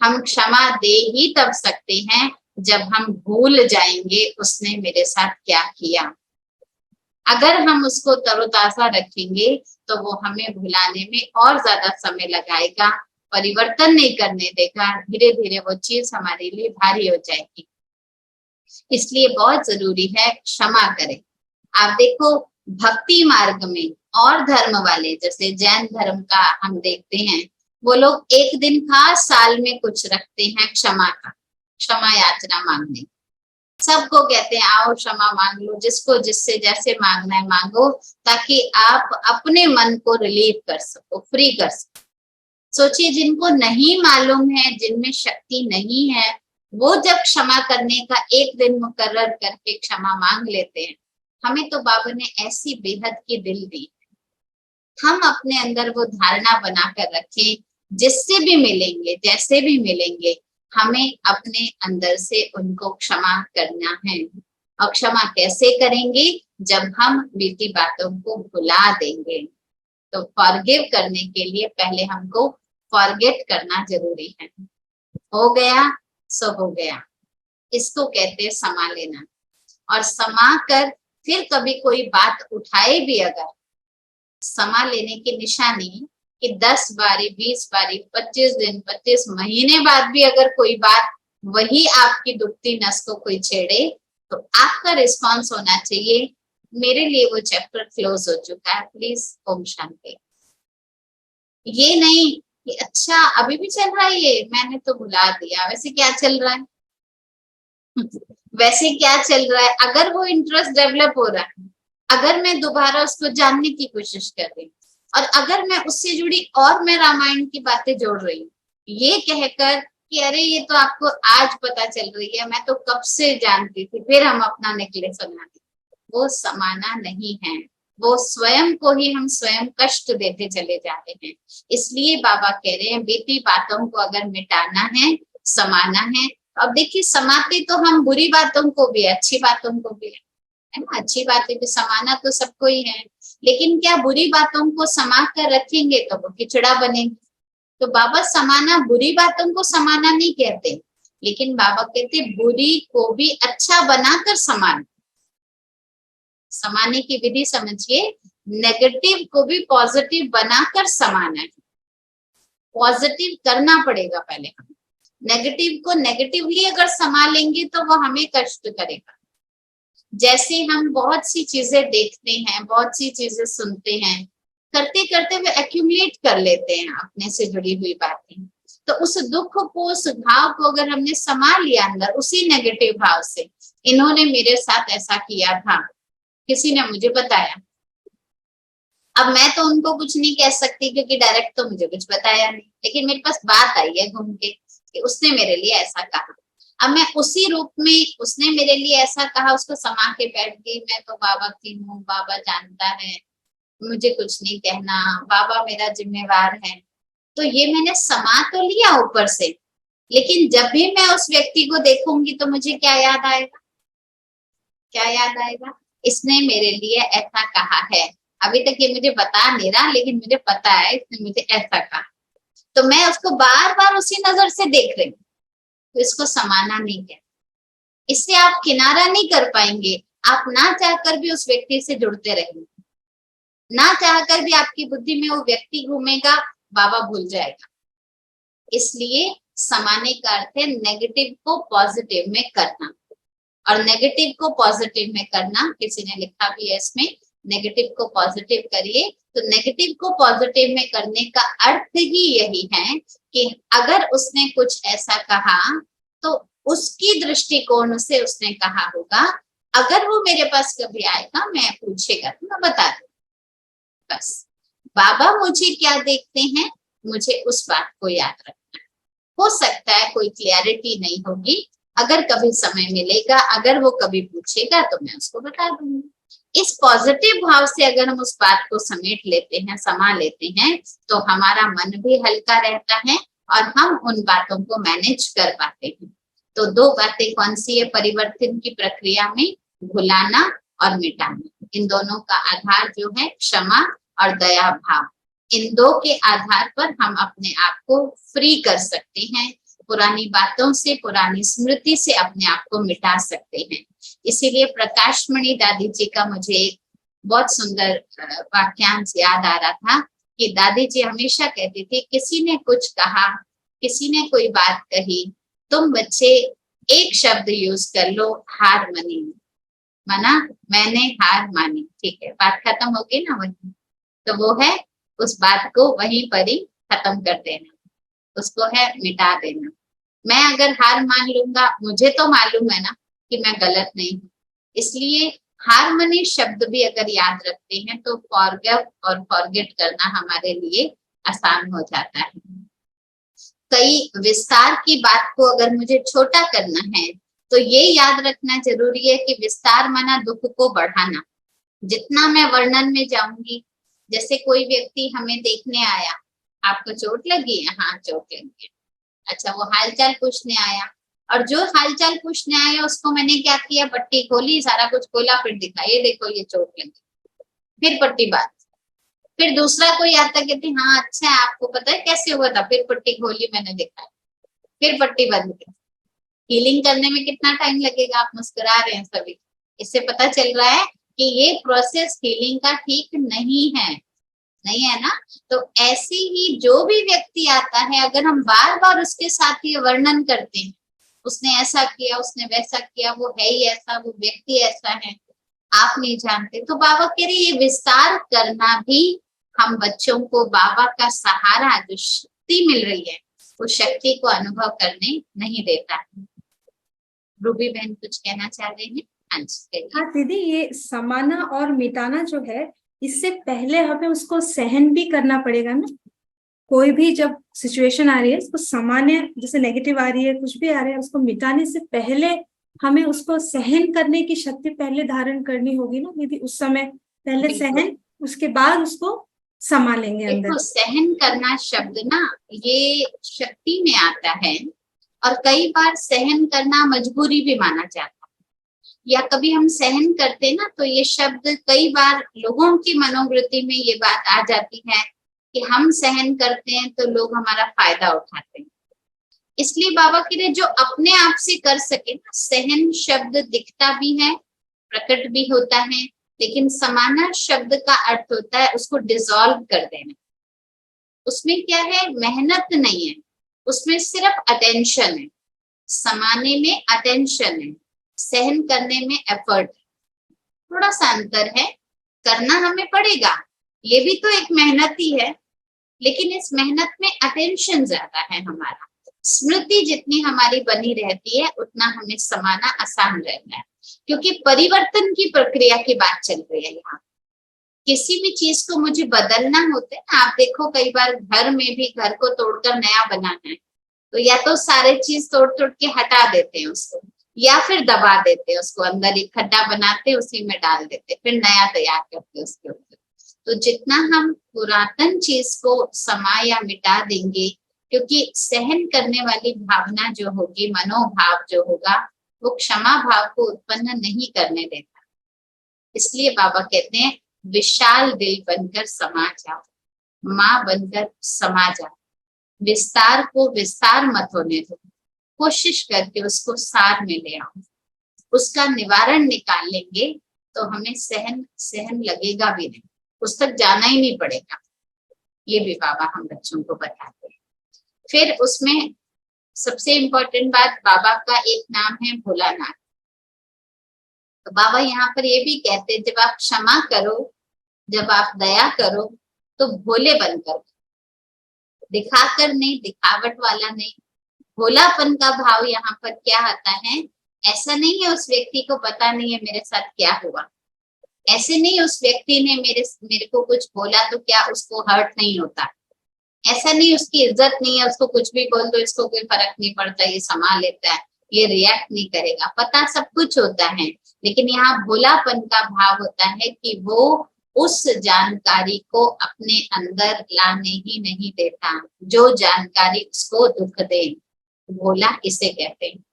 [SPEAKER 1] हम क्षमा दे ही तब सकते हैं जब हम भूल जाएंगे उसने मेरे साथ क्या किया। अगर हम उसको तरोताजा रखेंगे तो वो हमें भुलाने में और ज्यादा समय लगाएगा, परिवर्तन नहीं करने देगा, धीरे धीरे वो चीज हमारे लिए भारी हो जाएगी। इसलिए बहुत जरूरी है क्षमा करें। आप देखो भक्ति मार्ग में और धर्म वाले, जैसे जैन धर्म का हम देखते हैं, वो लोग एक दिन खास साल में कुछ रखते हैं क्षमा का, क्षमा याचना मांगने। सबको कहते हैं आओ क्षमा मांग लो, जिसको जिससे जैसे मांगना है मांगो, ताकि आप अपने मन को रिलीव कर सको, फ्री कर सको। सोचिए जिनको नहीं मालूम है, जिनमें शक्ति नहीं है, वो जब क्षमा करने का एक दिन मुकर्रर करके क्षमा मांग लेते हैं। हमें तो बाबा ने ऐसी बेहद की दिल दी, हम अपने अंदर वो धारणा बनाकर रखें, जिससे भी मिलेंगे, जैसे भी मिलेंगे, हमें अपने अंदर से उनको क्षमा करना है। और क्षमा कैसे करेंगे? जब हम बीती बातों को भुला देंगे। तो फॉरगिव करने के लिए पहले हमको फॉरगेट करना जरूरी है। हो गया सो हो गया, इसको कहते हैं समा लेना। और समा कर फिर कभी कोई बात उठाए भी, अगर समा लेने की निशानी कि 10 बारी, 20 बारी, 25 दिन, 25 महीने बाद भी अगर कोई बात वही आपकी दुखती नस को कोई छेड़े, तो आपका रिस्पॉन्स होना चाहिए, मेरे लिए वो चैप्टर क्लोज हो चुका है, प्लीज ओम शांति। ये नहीं कि अच्छा अभी भी चल रहा है ये, मैंने तो भुला दिया, वैसे क्या चल रहा है वैसे क्या चल रहा है। अगर वो इंटरेस्ट डेवलप हो रहा है, अगर मैं दोबारा उसको जानने की कोशिश कर रही हूँ, और अगर मैं उससे जुड़ी और मैं रामायण की बातें जोड़ रही हूँ, ये कहकर कि अरे ये तो आपको आज पता चल रही है, मैं तो कब से जानती थी, फिर हम अपना नेकलेस बनाते, वो समाना नहीं है, वो स्वयं को ही हम स्वयं कष्ट देते चले जा रहे हैं। इसलिए बाबा कह रहे हैं बीती बातों को अगर मिटाना है, समाना है। अब देखिए समाते तो हम बुरी बातों को भी, अच्छी बातों को भी है ना, अच्छी बातें भी समाना तो सबको ही है, लेकिन क्या बुरी बातों को समा कर रखेंगे तो वो खिचड़ा बनेंगे। तो बाबा समाना, बुरी बातों को समाना नहीं कहते, लेकिन बाबा कहते बुरी को भी अच्छा बनाकर समाना। समाने की विधि समझिए, नेगेटिव को भी पॉजिटिव बनाकर समाना है। पॉजिटिव करना पड़ेगा पहले हमें, नेगेटिव को नेगेटिवली अगर समा लेंगे तो वो हमें कष्ट करेगा। जैसे हम बहुत सी चीजें देखते हैं, बहुत सी चीजें सुनते हैं, करते करते वे एक्यूमुलेट कर लेते हैं अपने से जुड़ी हुई बातें। तो उस दुख को, उस भाव को अगर हमने समा लिया अंदर, उसी नेगेटिव भाव से, इन्होंने मेरे साथ ऐसा किया था, किसी ने मुझे बताया, अब मैं तो उनको कुछ नहीं कह सकती क्योंकि डायरेक्ट तो मुझे कुछ बताया नहीं, लेकिन मेरे पास बात आई है घूम के कि उसने मेरे लिए ऐसा कहा। अब मैं उसी रूप में, उसने मेरे लिए ऐसा कहा, उसको समा के बैठ गई, मैं तो बाबा की हूँ, बाबा जानता है, मुझे कुछ नहीं कहना, बाबा मेरा जिम्मेवार है। तो ये मैंने समा तो लिया ऊपर से, लेकिन जब भी मैं उस व्यक्ति को देखूंगी तो मुझे क्या याद आएगा? क्या याद आएगा? इसने मेरे लिए ऐसा कहा है। अभी तक ये मुझे बता नहीं रहा, लेकिन मुझे पता है इसने मुझे ऐसा कहा। तो मैं उसको बार बार उसी नजर से देख रही हूँ, तो इसको समाना नहीं कहते। इससे आप किनारा नहीं कर पाएंगे। आप ना चाहकर भी उस व्यक्ति से जुड़ते रहेंगे, ना चाहकर भी आपकी बुद्धि में वो व्यक्ति घूमेगा, बाबा भूल जाएगा। इसलिए समाने का अर्थ है नेगेटिव को पॉजिटिव में करना, और नेगेटिव को पॉजिटिव में करना, किसी ने लिखा भी है इसमें, नेगेटिव को पॉजिटिव करिए। तो नेगेटिव को पॉजिटिव में करने का अर्थ ही यही है कि अगर उसने कुछ ऐसा कहा तो उसकी दृष्टिकोण से उसने कहा होगा, अगर वो मेरे पास कभी आएगा, मैं पूछेगा तो मैं बता दूंगा। बस बाबा मुझे क्या देखते हैं, मुझे उस बात को याद रखना है। हो सकता है कोई क्लैरिटी नहीं होगी, अगर कभी समय मिलेगा, अगर वो कभी पूछेगा तो मैं उसको बता दूंगी। इस पॉजिटिव भाव से अगर हम उस बात को समेट लेते हैं, समा लेते हैं, तो हमारा मन भी हल्का रहता है और हम उन बातों को मैनेज कर पाते हैं। तो दो बातें कौन सी है परिवर्तन की प्रक्रिया में? भुलाना और मिटाना। इन दोनों का आधार जो है क्षमा और दया भाव। इन दो के आधार पर हम अपने आप को फ्री कर सकते हैं, पुरानी बातों से, पुरानी स्मृति से अपने आप को मिटा सकते हैं। इसीलिए प्रकाशमणि दादी जी का मुझे एक बहुत सुंदर वाक्यांश याद आ रहा था कि दादी जी हमेशा कहती थी, किसी ने कुछ कहा, किसी ने कोई बात कही, तुम बच्चे एक शब्द यूज कर लो, हार मानी। माना, मैंने हार मानी, ठीक है, बात खत्म हो गई ना वही। तो वो है उस बात को वहीं पर ही खत्म कर देना, उसको है मिटा देना। मैं अगर हार मान लूंगा, मुझे तो मालूम है ना कि मैं गलत नहीं हूँ, इसलिए हार मानी शब्द भी अगर याद रखते हैं तो फॉरगिव और फॉरगेट करना हमारे लिए आसान हो जाता है। कई विस्तार की बात को अगर मुझे छोटा करना है तो ये याद रखना जरूरी है कि विस्तार माना दुख को बढ़ाना। जितना मैं वर्णन में जाऊंगी, जैसे कोई व्यक्ति हमें देखने आया, आपको चोट लगी है? हाँ चोट लगी है। अच्छा, वो हालचाल पूछने आया, और जो हालचाल पूछने आया उसको मैंने क्या किया, पट्टी खोली, सारा कुछ खोला, फिर दिखा, ये देखो ये चोट लगी, फिर पट्टी बांध। फिर दूसरा कोई आता, कहते हाँ अच्छा आपको पता है कैसे हुआ था, फिर पट्टी खोली, मैंने देखा, फिर पट्टी बंद की। हीलिंग करने में कितना टाइम लगेगा? आप मुस्कुरा रहे हैं सभी, इससे पता चल रहा है कि ये प्रोसेस हीलिंग का ठीक नहीं है, नहीं है ना। तो ऐसे ही जो भी व्यक्ति आता है, अगर हम बार बार उसके साथ ये वर्णन करते हैं, उसने ऐसा किया, उसने वैसा किया, वो है ही ऐसा, वो व्यक्ति ऐसा है, आप नहीं जानते, तो बाबा कह रहे ये विस्तार करना भी हम बच्चों को बाबा का सहारा, जो शक्ति मिल रही है, उस शक्ति को अनुभव करने नहीं देता है। रूबी बहन कुछ कहना चाह रहे हैं?
[SPEAKER 8] हाँ दीदी, ये समाना और मिटाना जो है, इससे पहले हमें उसको सहन भी करना पड़ेगा ना। कोई भी जब सिचुएशन आ रही है, उसको समाने, जैसे नेगेटिव आ रही है, कुछ भी आ रहा है, उसको मिटाने से पहले हमें उसको सहन करने की शक्ति पहले धारण करनी होगी ना दीदी। उस समय पहले सहन, उसके बाद उसको संभालेंगे अंदर।
[SPEAKER 1] सहन करना शब्द ना, ये शक्ति में आता है, और कई बार सहन करना मजबूरी भी माना जाता है, या कभी हम सहन करते ना, तो ये शब्द कई बार लोगों की मनोवृत्ति में ये बात आ जाती है कि हम सहन करते हैं तो लोग हमारा फायदा उठाते हैं। इसलिए बाबा कह रहे जो अपने आप से कर सके ना, सहन शब्द दिखता भी है, प्रकट भी होता है, लेकिन समाना शब्द का अर्थ होता है उसको डिसॉल्व कर देना। उसमें क्या है? मेहनत नहीं है, उसमें सिर्फ अटेंशन है। समाने में अटेंशन है, सहन करने में एफर्ट है। थोड़ा सा अंतर है, करना हमें पड़ेगा, ये भी तो एक मेहनत ही है, लेकिन इस मेहनत में अटेंशन ज्यादा है हमारा। स्मृति जितनी हमारी बनी रहती है, उतना हमें समाना आसान रहता है, क्योंकि परिवर्तन की प्रक्रिया की बात चल रही है यहाँ। किसी भी चीज को मुझे बदलना होता है ना, आप देखो कई बार घर में भी, घर को तोड़कर नया बनाना है, तो या तो सारे चीज तोड़ तोड़ के हटा देते हैं उसको, या फिर दबा देते हैं उसको, अंदर एक खड्डा बनाते उसी में डाल देते, फिर नया तैयार करते उसके ऊपर। तो जितना हम पुरातन चीज को समा या मिटा देंगे, क्योंकि सहन करने वाली भावना जो होगी, मनोभाव जो होगा, वो क्षमा भाव को उत्पन्न नहीं करने देता। इसलिए बाबा कहते हैं विशाल दिल बनकर समा जाओ, माँ बनकर समा जाओ, विस्तार को विस्तार मत होने दो, कोशिश करके उसको सार में ले आओ, उसका निवारण निकाल लेंगे तो हमें सहन लगेगा भी नहीं, उस तक जाना ही नहीं पड़ेगा। ये भी बाबा हम बच्चों को बताते हैं। फिर उसमें सबसे इम्पोर्टेंट बात, बाबा का एक नाम है भोलानाथ। तो बाबा यहाँ पर ये भी कहते हैं, जब आप क्षमा करो, जब आप दया करो तो भोले बनकर, दिखाकर नहीं, दिखावट वाला नहीं, भोलापन का भाव यहाँ पर क्या आता है। ऐसा नहीं है उस व्यक्ति को पता नहीं है मेरे साथ क्या हुआ, ऐसे नहीं उस व्यक्ति ने मेरे को कुछ बोला तो क्या उसको हर्ट नहीं होता, ऐसा नहीं उसकी इज्जत नहीं है, उसको कुछ भी बोल दो इसको कोई फर्क नहीं पड़ता, ये संभाल लेता है, ये रिएक्ट नहीं करेगा, पता सब कुछ होता है। लेकिन यहाँ भोलापन का भाव होता है कि वो उस जानकारी को अपने अंदर लाने ही नहीं देता, जो जानकारी उसको दुख दे, भोला इसे कहते हैं।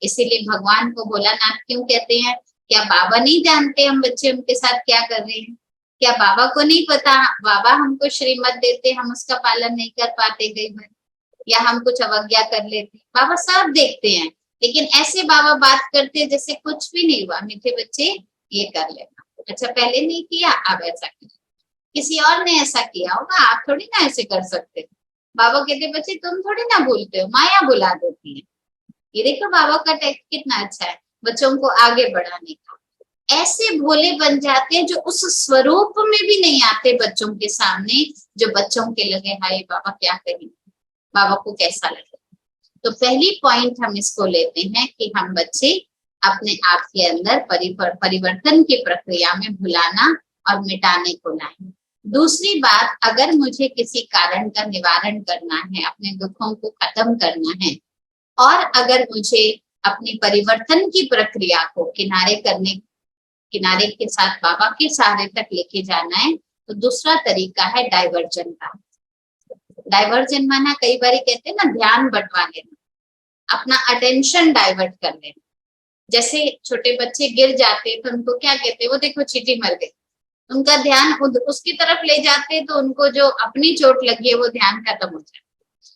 [SPEAKER 1] इसीलिए भगवान को भोलानाथ क्यों कहते हैं? क्या बाबा नहीं जानते हम बच्चे उनके साथ क्या कर रहे हैं? क्या बाबा को नहीं पता? बाबा हमको श्रीमत देते, हम उसका पालन नहीं कर पाते कई बार, या हम कुछ अवज्ञा कर लेते, बाबा सब देखते हैं। लेकिन ऐसे बाबा बात करते हैं जैसे कुछ भी नहीं हुआ, मीठे बच्चे ये कर लेना, अच्छा पहले नहीं किया अब ऐसा किया, किसी और ने ऐसा किया होगा, आप थोड़ी ना ऐसे कर सकते। बाबा कहते बच्चे तुम थोड़ी ना भूलते हो, माया बुला देती है। ये देखो बाबा का टेक्स्ट कितना अच्छा है बच्चों को आगे बढ़ाने का। ऐसे भोले बन जाते हैं जो उस स्वरूप में भी नहीं आते बच्चों के सामने, जो बच्चों के लगे हाय बाबा क्या करेंगे, बाबा को कैसा लगे। तो पहली पॉइंट हम इसको लेते हैं कि हम बच्चे अपने आप के अंदर परिवर्तन की प्रक्रिया में भुलाना और मिटाने को लाएं। दूसरी बात, अगर मुझे किसी कारण का निवारण करना है, अपने दुखों को खत्म करना है, और अगर मुझे अपनी परिवर्तन की प्रक्रिया को किनारे के साथ बाबा के सहारे तक लेके जाना है, तो दूसरा तरीका है डाइवर्जन का। डाइवर्जन माना कई बार कहते हैं ना ध्यान बंटवा लेना, अपना अटेंशन डाइवर्ट कर लेना। जैसे छोटे बच्चे गिर जाते तो उनको क्या कहते हैं, वो देखो चींटी मर गई, उनका ध्यान उसकी तरफ ले जाते तो उनको जो अपनी चोट लगी है वो ध्यान खत्म हो जाए।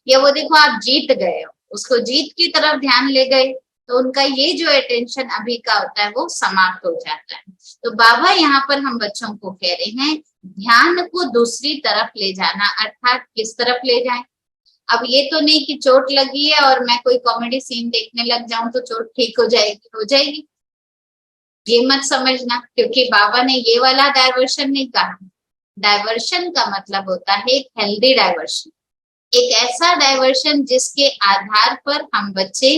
[SPEAKER 1] या वो देखो आप जीत गए हो, उसको जीत की तरफ ध्यान ले गए तो उनका ये जो अटेंशन अभी का होता है वो समाप्त हो जाता है। तो बाबा यहाँ पर हम बच्चों को कह रहे हैं ध्यान को दूसरी तरफ ले जाना, अर्थात किस तरफ ले जाएं। अब ये तो नहीं कि चोट लगी है और मैं कोई कॉमेडी सीन देखने लग जाऊं तो चोट ठीक हो जाएगी, ये मत समझना, क्योंकि बाबा ने ये वाला डाइवर्शन नहीं कहा। डाइवर्शन का मतलब होता है एक हेल्दी डाइवर्शन, एक ऐसा डाइवर्शन जिसके आधार पर हम बच्चे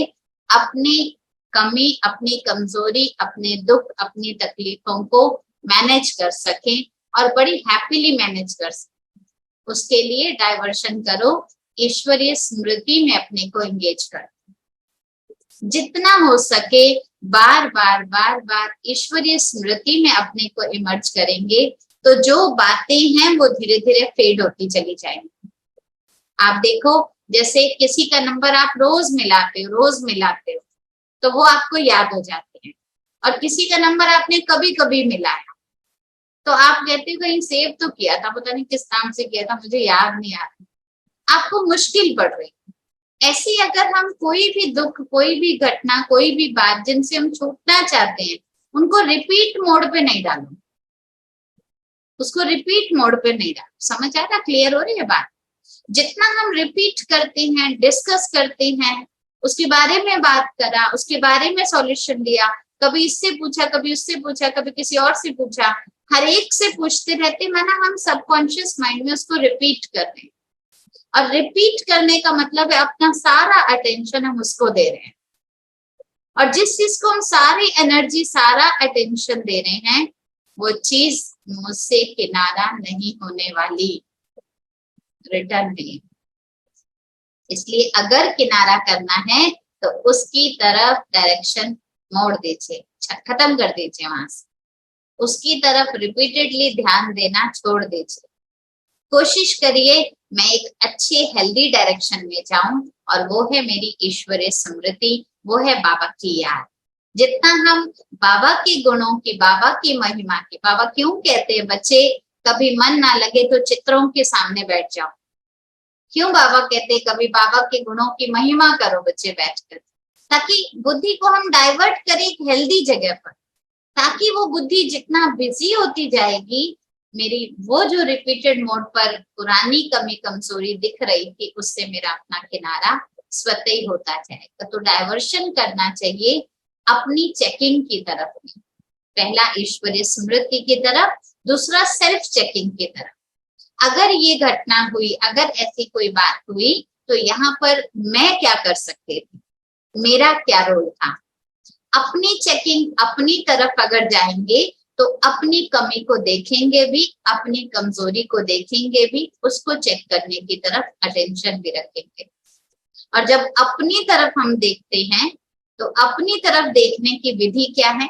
[SPEAKER 1] अपनी कमी, अपनी कमजोरी, अपने दुख, अपनी तकलीफों को मैनेज कर सकें और बड़ी हैप्पीली मैनेज कर सकें। उसके लिए डाइवर्शन करो, ईश्वरीय स्मृति में अपने को एंगेज करो। जितना हो सके बार बार ईश्वरीय स्मृति में अपने को इमर्ज करेंगे तो जो बातें हैं वो धीरे धीरे फेड होती चली जाएंगी। आप देखो जैसे किसी का नंबर आप रोज मिलाते हो तो वो आपको याद हो जाते हैं, और किसी का नंबर आपने कभी कभी मिलाया तो आप कहते हो कहीं सेव तो किया था, पता नहीं किस नाम से किया था, मुझे याद नहीं आ रहा, आपको मुश्किल पड़ रही। ऐसे अगर हम कोई भी दुख, कोई भी घटना, कोई भी बात जिनसे हम छूटना चाहते हैं उनको रिपीट मोड पे नहीं डालो, उसको रिपीट मोड पे नहीं डालो। समझ आ रहा, क्लियर हो रही है बात? जितना हम रिपीट करते हैं, डिस्कस करते हैं, उसके बारे में बात करा, उसके बारे में सॉल्यूशन दिया, कभी इससे पूछा, कभी उससे पूछा, कभी किसी और से पूछा, हर एक से पूछते रहते, माना हम सबकॉन्शियस माइंड में उसको रिपीट कर रहे हैं। और रिपीट करने का मतलब है अपना सारा अटेंशन हम उसको दे रहे हैं, और जिस चीज को हम सारी एनर्जी, सारा अटेंशन दे रहे हैं वो चीज मुझसे किनारा नहीं होने वाली, रिटर्न नहीं। इसलिए अगर किनारा करना है तो उसकी तरफ डायरेक्शन मोड़ दीजिए, खत्म कर दीजिए, वहां से उसकी तरफ रिपीटेडली ध्यान देना छोड़ दीजिए। कोशिश करिए मैं एक अच्छे हेल्दी डायरेक्शन में जाऊं, और वो है मेरी ईश्वरीय स्मृति, वो है बाबा की याद। जितना हम बाबा के गुणों की, बाबा की महिमा की, बाबा क्यों कहते हैं बच्चे कभी मन ना लगे तो चित्रों के सामने बैठ जाओ, क्यों बाबा कहते हैं कभी बाबा के गुणों की महिमा करो बच्चे बैठकर, ताकि बुद्धि को हम डाइवर्ट करें एक हेल्दी जगह पर, ताकि वो बुद्धि जितना बिजी होती जाएगी, मेरी वो जो रिपीटेड मोड पर पुरानी कमी कमजोरी दिख रही थी उससे मेरा अपना किनारा स्वतः ही होता जाएगा। तो डाइवर्शन करना चाहिए अपनी चेकिंग की तरफ में, पहला ईश्वरीय स्मृति की तरफ, दूसरा सेल्फ चेकिंग की तरफ। अगर ये घटना हुई, अगर ऐसी कोई बात हुई, तो यहाँ पर मैं क्या कर सकती थी, मेरा क्या रोल था। अपनी चेकिंग अपनी तरफ अगर जाएंगे तो अपनी कमी को देखेंगे भी, अपनी कमजोरी को देखेंगे भी, उसको चेक करने की तरफ अटेंशन भी रखेंगे। और जब अपनी तरफ हम देखते हैं तो अपनी तरफ देखने की विधि क्या है,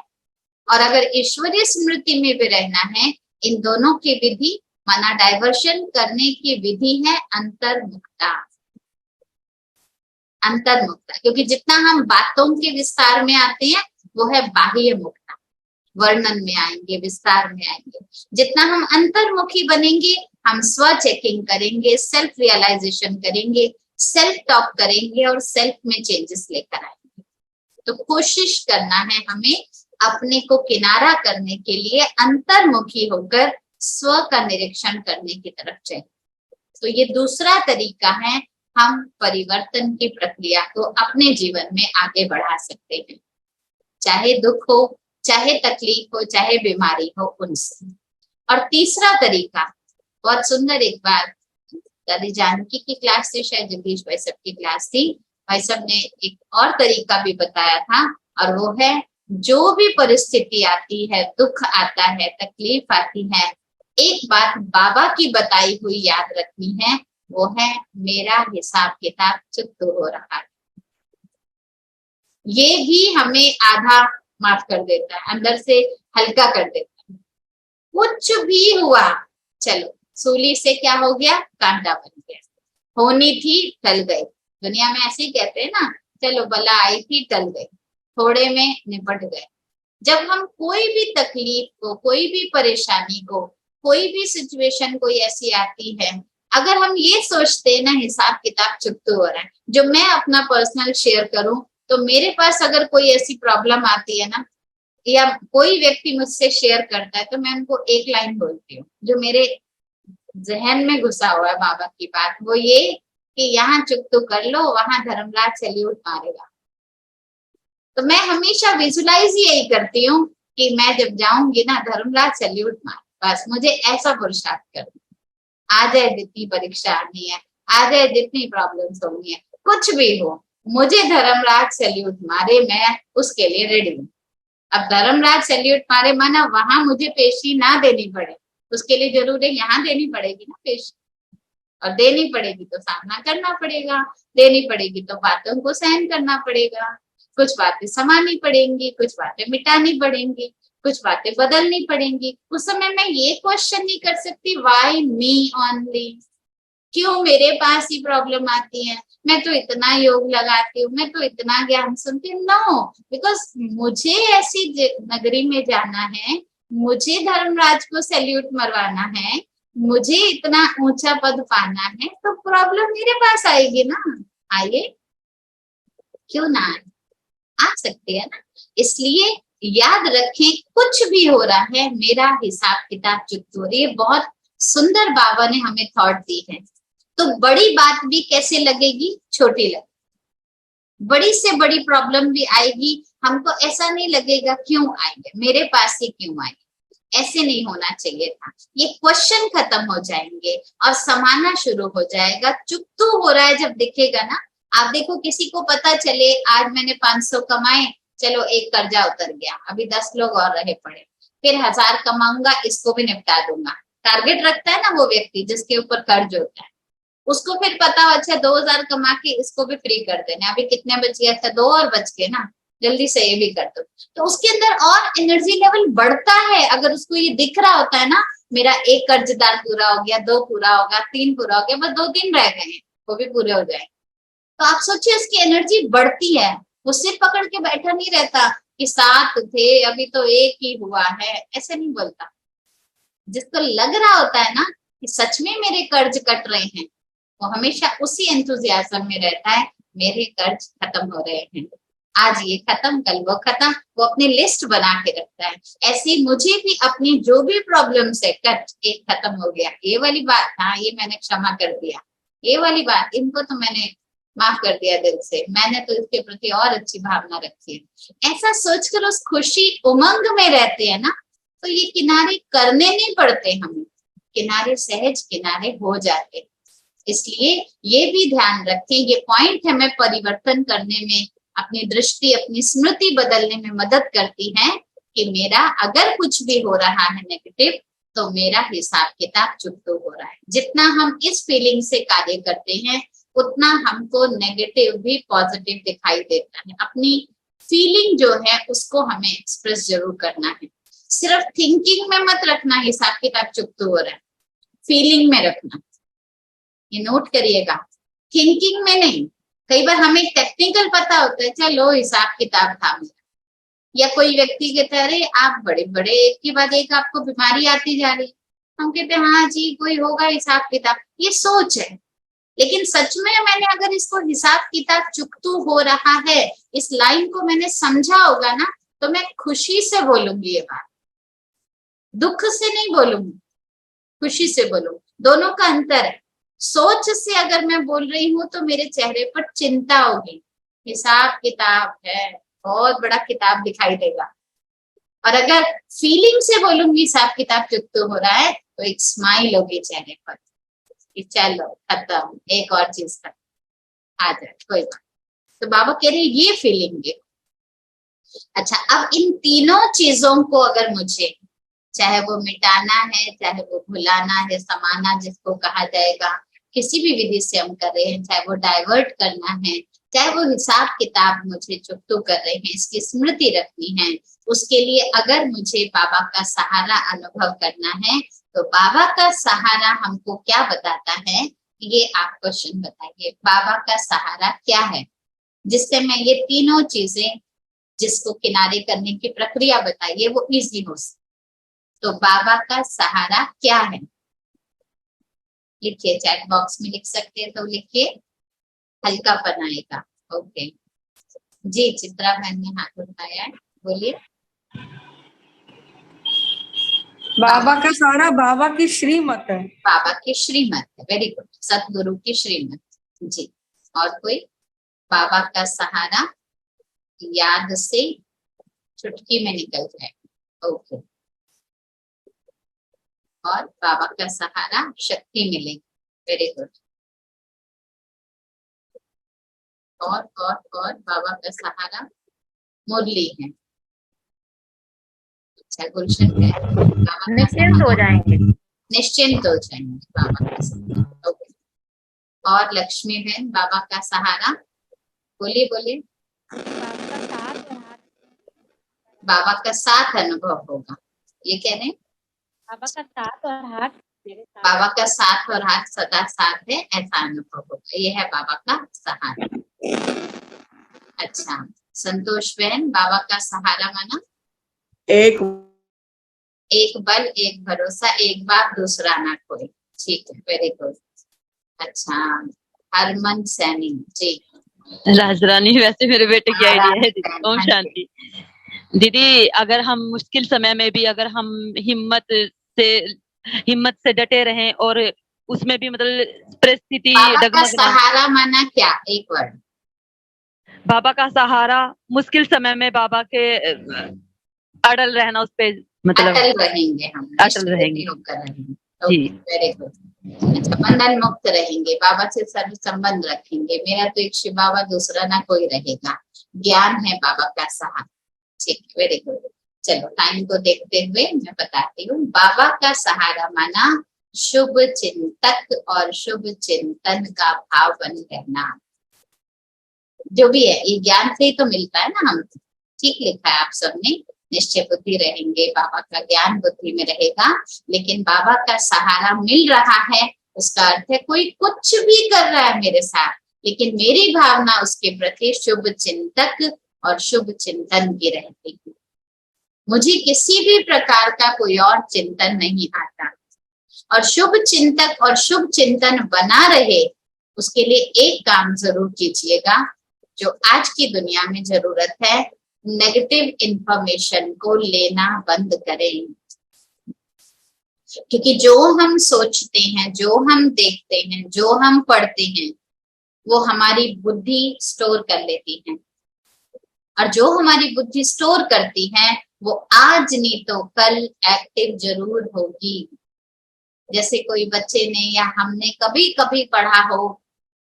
[SPEAKER 1] और अगर ईश्वरीय स्मृति में भी रहना है, इन दोनों की विधि माना डाइवर्शन करने की विधि है अंतर्मुखता। अंतर्मुखता, क्योंकि जितना हम बातों के विस्तार में आते हैं वो है बाह्य मुखता, वर्णन में आएंगे, विस्तार में आएंगे। जितना हम अंतर्मुखी बनेंगे, हम स्व चेकिंग करेंगे, सेल्फ रियलाइजेशन करेंगे, सेल्फ टॉक करेंगे और सेल्फ में चेंजेस लेकर आएंगे। तो कोशिश करना है हमें अपने को किनारा करने के लिए अंतर्मुखी होकर स्व का निरीक्षण करने की तरफ चाहिए। तो ये दूसरा तरीका है, हम परिवर्तन की प्रक्रिया को अपने जीवन में आगे बढ़ा सकते हैं, चाहे दुख हो, चाहे तकलीफ हो, चाहे बीमारी हो, उनसे। और तीसरा तरीका बहुत सुंदर, एक बार दादी जानकी की क्लास थी, शायद जगदीश भाई सब की क्लास थी, भाई सब ने एक और तरीका भी बताया था, और वो है जो भी परिस्थिति आती है, दुख आता है, तकलीफ आती है, एक बात बाबा की बताई हुई याद रखनी है, वो है मेरा हिसाब किताब चुप हो रहा है। ये भी हमें आधा माफ कर देता है, अंदर से हल्का कर देता है। कुछ भी हुआ, चलो सूली से क्या हो गया, कांटा बन गया, होनी थी टल गई। दुनिया में ऐसे ही कहते हैं ना, चलो बला आई थी टल गई, थोड़े में निपट गए। जब हम कोई भी तकलीफ को, कोई भी परेशानी को, कोई भी सिचुएशन कोई ऐसी आती है, अगर हम ये सोचते हैं ना हिसाब किताब चुकता हो रहा है, जो मैं अपना पर्सनल शेयर करूं, तो मेरे पास अगर कोई ऐसी प्रॉब्लम आती है ना, या कोई व्यक्ति मुझसे शेयर करता है, तो मैं उनको एक लाइन बोलती हूँ जो मेरे जहन में घुसा हुआ है बाबा की बात, वो ये कि यहाँ चुप तो कर लो, वहां धर्मराज सैल्यूट मारेगा। तो मैं हमेशा विजुलाइज यही करती हूँ कि मैं जब जाऊंगी ना, धर्मराज सैल्यूट मार, बस मुझे ऐसा पुरुषार्थ कर, आ जाए जितनी परीक्षा आनी है, आ जाए जितनी प्रॉब्लम्स होनी है, कुछ भी हो, मुझे धर्मराज सैल्यूट मारे, मैं उसके लिए रेडी हूँ। अब धर्मराज सैल्यूट मारे माना वहां मुझे पेशी ना देनी पड़े, उसके लिए जरूर है यहाँ देनी पड़ेगी ना पेशी, और देनी पड़ेगी तो सामना करना पड़ेगा, देनी पड़ेगी तो बातों को सहन करना पड़ेगा, कुछ बातें समानी पड़ेंगी, कुछ बातें मिटानी पड़ेंगी, कुछ बातें बदलनी पड़ेंगी। उस समय मैं ये क्वेश्चन नहीं कर सकती व्हाई मी ओनली, क्यों मेरे पास ही प्रॉब्लम आती है, मैं तो इतना योग लगाती हूँ, मैं तो इतना ज्ञान सुनती हूँ। नो, बिकॉज मुझे ऐसी नगरी में जाना है, मुझे धर्मराज को सैल्यूट मरवाना है, मुझे इतना ऊंचा पद पाना है, तो प्रॉब्लम मेरे पास आएगी ना। आइए, क्यों ना आए, आ सकते हैं ना। इसलिए याद रखें, कुछ भी हो रहा है, मेरा हिसाब किताब चुप हो रही है। बहुत सुंदर बाबा ने हमें थॉट दी है। तो बड़ी बात भी कैसे लगेगी, छोटी लगेगी। बड़ी से बड़ी प्रॉब्लम भी आएगी, हमको ऐसा नहीं लगेगा क्यों आएंगे, मेरे पास ही क्यों आएंगे, ऐसे नहीं होना चाहिए था। ये क्वेश्चन खत्म हो जाएंगे और समाना शुरू हो जाएगा। चुप तो हो रहा है जब दिखेगा ना, आप देखो किसी को पता चले आज मैंने 500 कमाए, चलो एक कर्जा उतर गया, अभी 10 लोग और रहे पड़े, फिर 1000 कमाऊंगा, इसको भी निपटा दूंगा। टारगेट रखता है ना वो व्यक्ति जिसके ऊपर कर्ज होता है, उसको फिर पता हो अच्छा 2000 कमा के इसको भी फ्री कर देना, अभी कितने बच गया था, 2 और बच गए ना, जल्दी से ये भी कर दो। तो उसके अंदर और एनर्जी लेवल बढ़ता है। अगर उसको ये दिख रहा होता है ना, मेरा 1 कर्जदार पूरा हो गया, 2 पूरा होगा, 3 पूरा हो गया, बस 2-3 रह गए हैं, वो भी पूरे हो जाए, तो आप सोचिए उसकी एनर्जी बढ़ती है। वो सिर पकड़ के बैठा नहीं रहता कि 7 थे अभी तो 1 ही हुआ है, ऐसे नहीं बोलता। जिसको लग रहा होता है ना कि सच में मेरे कर्ज कट रहे हैं, वो हमेशा उसी एंथुजियाज्म में रहता है, मेरे कर्ज खत्म हो रहे हैं, आज ये खत्म कल वो खत्म, वो अपनी लिस्ट बना के रखता है। ऐसे मुझे भी अपनी जो भी प्रॉब्लम्स है, कर्ज एक खत्म हो गया, ये वाली बात, हाँ ये मैंने क्षमा कर दिया, ये वाली बात इनको तो मैंने माफ कर दिया दिल से, मैंने तो इसके प्रति और अच्छी भावना रखी है। ऐसा सोचकर उस खुशी उमंग में रहते हैं ना, तो ये किनारे करने नहीं पड़ते, हमें किनारे सहज किनारे हो जाते। इसलिए ये भी ध्यान रखें, ये पॉइंट हमें परिवर्तन करने में, अपनी दृष्टि अपनी स्मृति बदलने में मदद करती है कि मेरा अगर कुछ भी हो रहा है नेगेटिव, तो मेरा हिसाब किताब चुकतो हो रहा है। जितना हम इस फीलिंग से कार्य करते हैं उतना हमको नेगेटिव भी पॉजिटिव दिखाई देता है। अपनी फीलिंग जो है उसको हमें एक्सप्रेस जरूर करना है, सिर्फ थिंकिंग में मत रखना हिसाब किताब चुकतो हो रहा है, फीलिंग में रखना, ये नोट करिएगा, थिंकिंग में नहीं। कई बार हमें टेक्निकल पता होता है, चलो हिसाब किताब था मेरा, या कोई व्यक्ति कहता है अरे आप बड़े बड़े एक के बाद एक आपको बीमारी आती जा रही, हम कहते हैं हाँ जी कोई होगा हिसाब किताब, ये सोच है। लेकिन सच में मैंने अगर इसको हिसाब किताब चुकतू हो रहा है, इस लाइन को मैंने समझा होगा ना, तो मैं खुशी से बोलूंगी ये बात, दुख से नहीं बोलूंगी, खुशी से बोलूंगी। दोनों का अंतर है। सोच से अगर मैं बोल रही हूँ तो मेरे चेहरे पर चिंता होगी, हिसाब किताब है, बहुत बड़ा किताब दिखाई देगा। और अगर फीलिंग से बोलूंगी हिसाब किताब चुकतो हो रहा है, तो एक स्माइल होगी चेहरे पर कि चलो खत्म, एक और चीज खत्म, आ जाए कोई बात। तो बाबा कह रहे ये फीलिंग है। अच्छा, अब इन तीनों चीजों को अगर मुझे, चाहे वो मिटाना है, चाहे वो भुलाना है, समाना जिसको कहा जाएगा, किसी भी विधि से हम कर रहे हैं, चाहे वो डाइवर्ट करना है, चाहे वो हिसाब किताब मुझे चुकतो कर रहे हैं, इसकी स्मृति रखनी है, उसके लिए अगर मुझे बाबा का सहारा अनुभव करना है, तो बाबा का सहारा हमको क्या बताता है, ये आप क्वेश्चन बताइए, बाबा का सहारा क्या है जिससे मैं ये तीनों चीजें, जिसको किनारे करने की प्रक्रिया बताइए वो इजी हो सके। तो बाबा का सहारा क्या है, लिखिए, चैट बॉक्स में लिख सकते हैं तो लिखिए, हल्का बनाएगा। ओके जी, चित्रा बहन ने हाथ उठाया है, बोलिए।
[SPEAKER 13] बाबा का सहारा बाबा की श्रीमत है।
[SPEAKER 1] बाबा की श्रीमत है, वेरी गुड, सतगुरु की श्रीमत जी। और कोई? बाबा का सहारा याद से चुटकी में निकल जाए। ओके, और बाबा का सहारा शक्ति मिलेगी, वेरी गुड। और बाबा का सहारा मुरली है। अच्छा, गुलशन है,
[SPEAKER 14] निश्चिंत हो जाएंगे,
[SPEAKER 1] निश्चिंत हो जाएंगे बाबा का सहारा। ओके, और लक्ष्मी बहन, बाबा का सहारा, बोलिए बोलिए। बाबा का साथ अनुभव होगा, ये कह रहे हैं,
[SPEAKER 14] बाबा का साथ और हाथ,
[SPEAKER 1] बाबा का साथ और हाथ सदा साथ है, ऐसा अनुभव होगा, ये है बाबा का सहारा। अच्छा, संतोष बहन, बाबा का सहारा माना एक बल, एक भरोसा, एक बाप दूसरा ना कोई, ठीक है, वेरी गुड। अच्छा, हरमन सैनी जी।
[SPEAKER 15] राजरानी, वैसे मेरे बेटे की आइडिया है दीदी। ओम शांति दीदी। अगर हम मुश्किल समय में भी अगर हम हिम्मत से डटे रहें और उसमें भी मतलब परिस्थिति
[SPEAKER 1] डगमग, सहारा माना क्या, एक वर्ड।
[SPEAKER 15] बाबा का सहारा मुश्किल समय में बाबा के अड़ल रहना, उस पे मतलब
[SPEAKER 1] अटल रहेंगे, हम
[SPEAKER 15] अटल रहेंगे
[SPEAKER 1] जी, वेरी गुड। अच्छा, बंधन मुक्त रहेंगे, बाबा से सर्व संबंध रखेंगे, मेरा तो एक शिव बाबा, दूसरा ना कोई रहेगा, ज्ञान है बाबा का सहारा, ठीक, वेरी गुड। चलो, टाइम को देखते हुए मैं बताती हूँ। बाबा का सहारा माना शुभ चिंतक और शुभ चिंतन का भाव बन रहना, जो भी है ये ज्ञान से ही तो मिलता है ना, हम ठीक लिखा है आप सबने, निश्चय बुद्धि रहेंगे, बाबा का ज्ञान बुद्धि में रहेगा। लेकिन बाबा का सहारा मिल रहा है, उसका अर्थ है कोई कुछ भी कर रहा है मेरे साथ, लेकिन मेरी भावना उसके प्रति शुभ चिंतक और शुभ चिंतन की रहती है। मुझे किसी भी प्रकार का कोई और चिंतन नहीं आता, और शुभ चिंतक और शुभ चिंतन बना रहे, उसके लिए एक काम जरूर कीजिएगा जो आज की दुनिया में जरूरत है, नेगेटिव इंफॉर्मेशन को लेना बंद करें। क्योंकि जो हम सोचते हैं, जो हम देखते हैं, जो हम पढ़ते हैं, वो हमारी बुद्धि स्टोर कर लेती है। और जो हमारी बुद्धि स्टोर करती है वो आज नहीं तो कल एक्टिव जरूर होगी। जैसे कोई बच्चे ने या हमने कभी कभी पढ़ा हो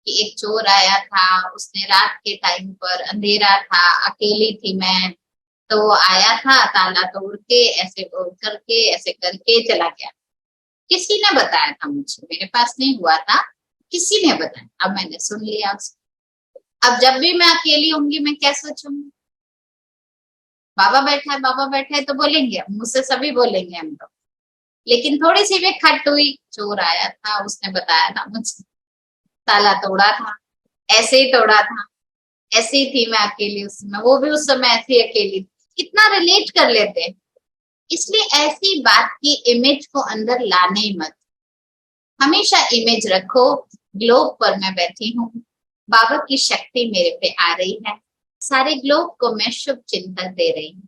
[SPEAKER 1] कि एक चोर आया था, उसने रात के टाइम पर, अंधेरा था, अकेली थी मैं, तो आया था, ताला तोड़ के ऐसे बोल करके ऐसे करके चला गया। किसी ने बताया था मुझे, मेरे पास नहीं हुआ था, किसी ने बताया, अब मैंने सुन लिया उसको। अब जब भी मैं अकेली होंगी मैं क्या सोचूंगी? बाबा बैठा है तो बोलेंगे, मुझसे सभी बोलेंगे हम लोग। लेकिन थोड़ी सी भी खट हुई, चोर आया था, उसने बताया था मुझे, ताला तोड़ा था, ऐसे ही तोड़ा था, ऐसे ही थी मैं अकेली उस समय, वो भी उस समय ऐसी अकेली, कितना रिलेट कर लेते हैं। इसलिए ऐसी बात की इमेज को अंदर लाने ही मत। हमेशा इमेज रखो, ग्लोब पर मैं बैठी हूँ, बाबा की शक्ति मेरे पे आ रही है, सारे ग्लोब को मैं शुभ चिंतन दे रही हूँ,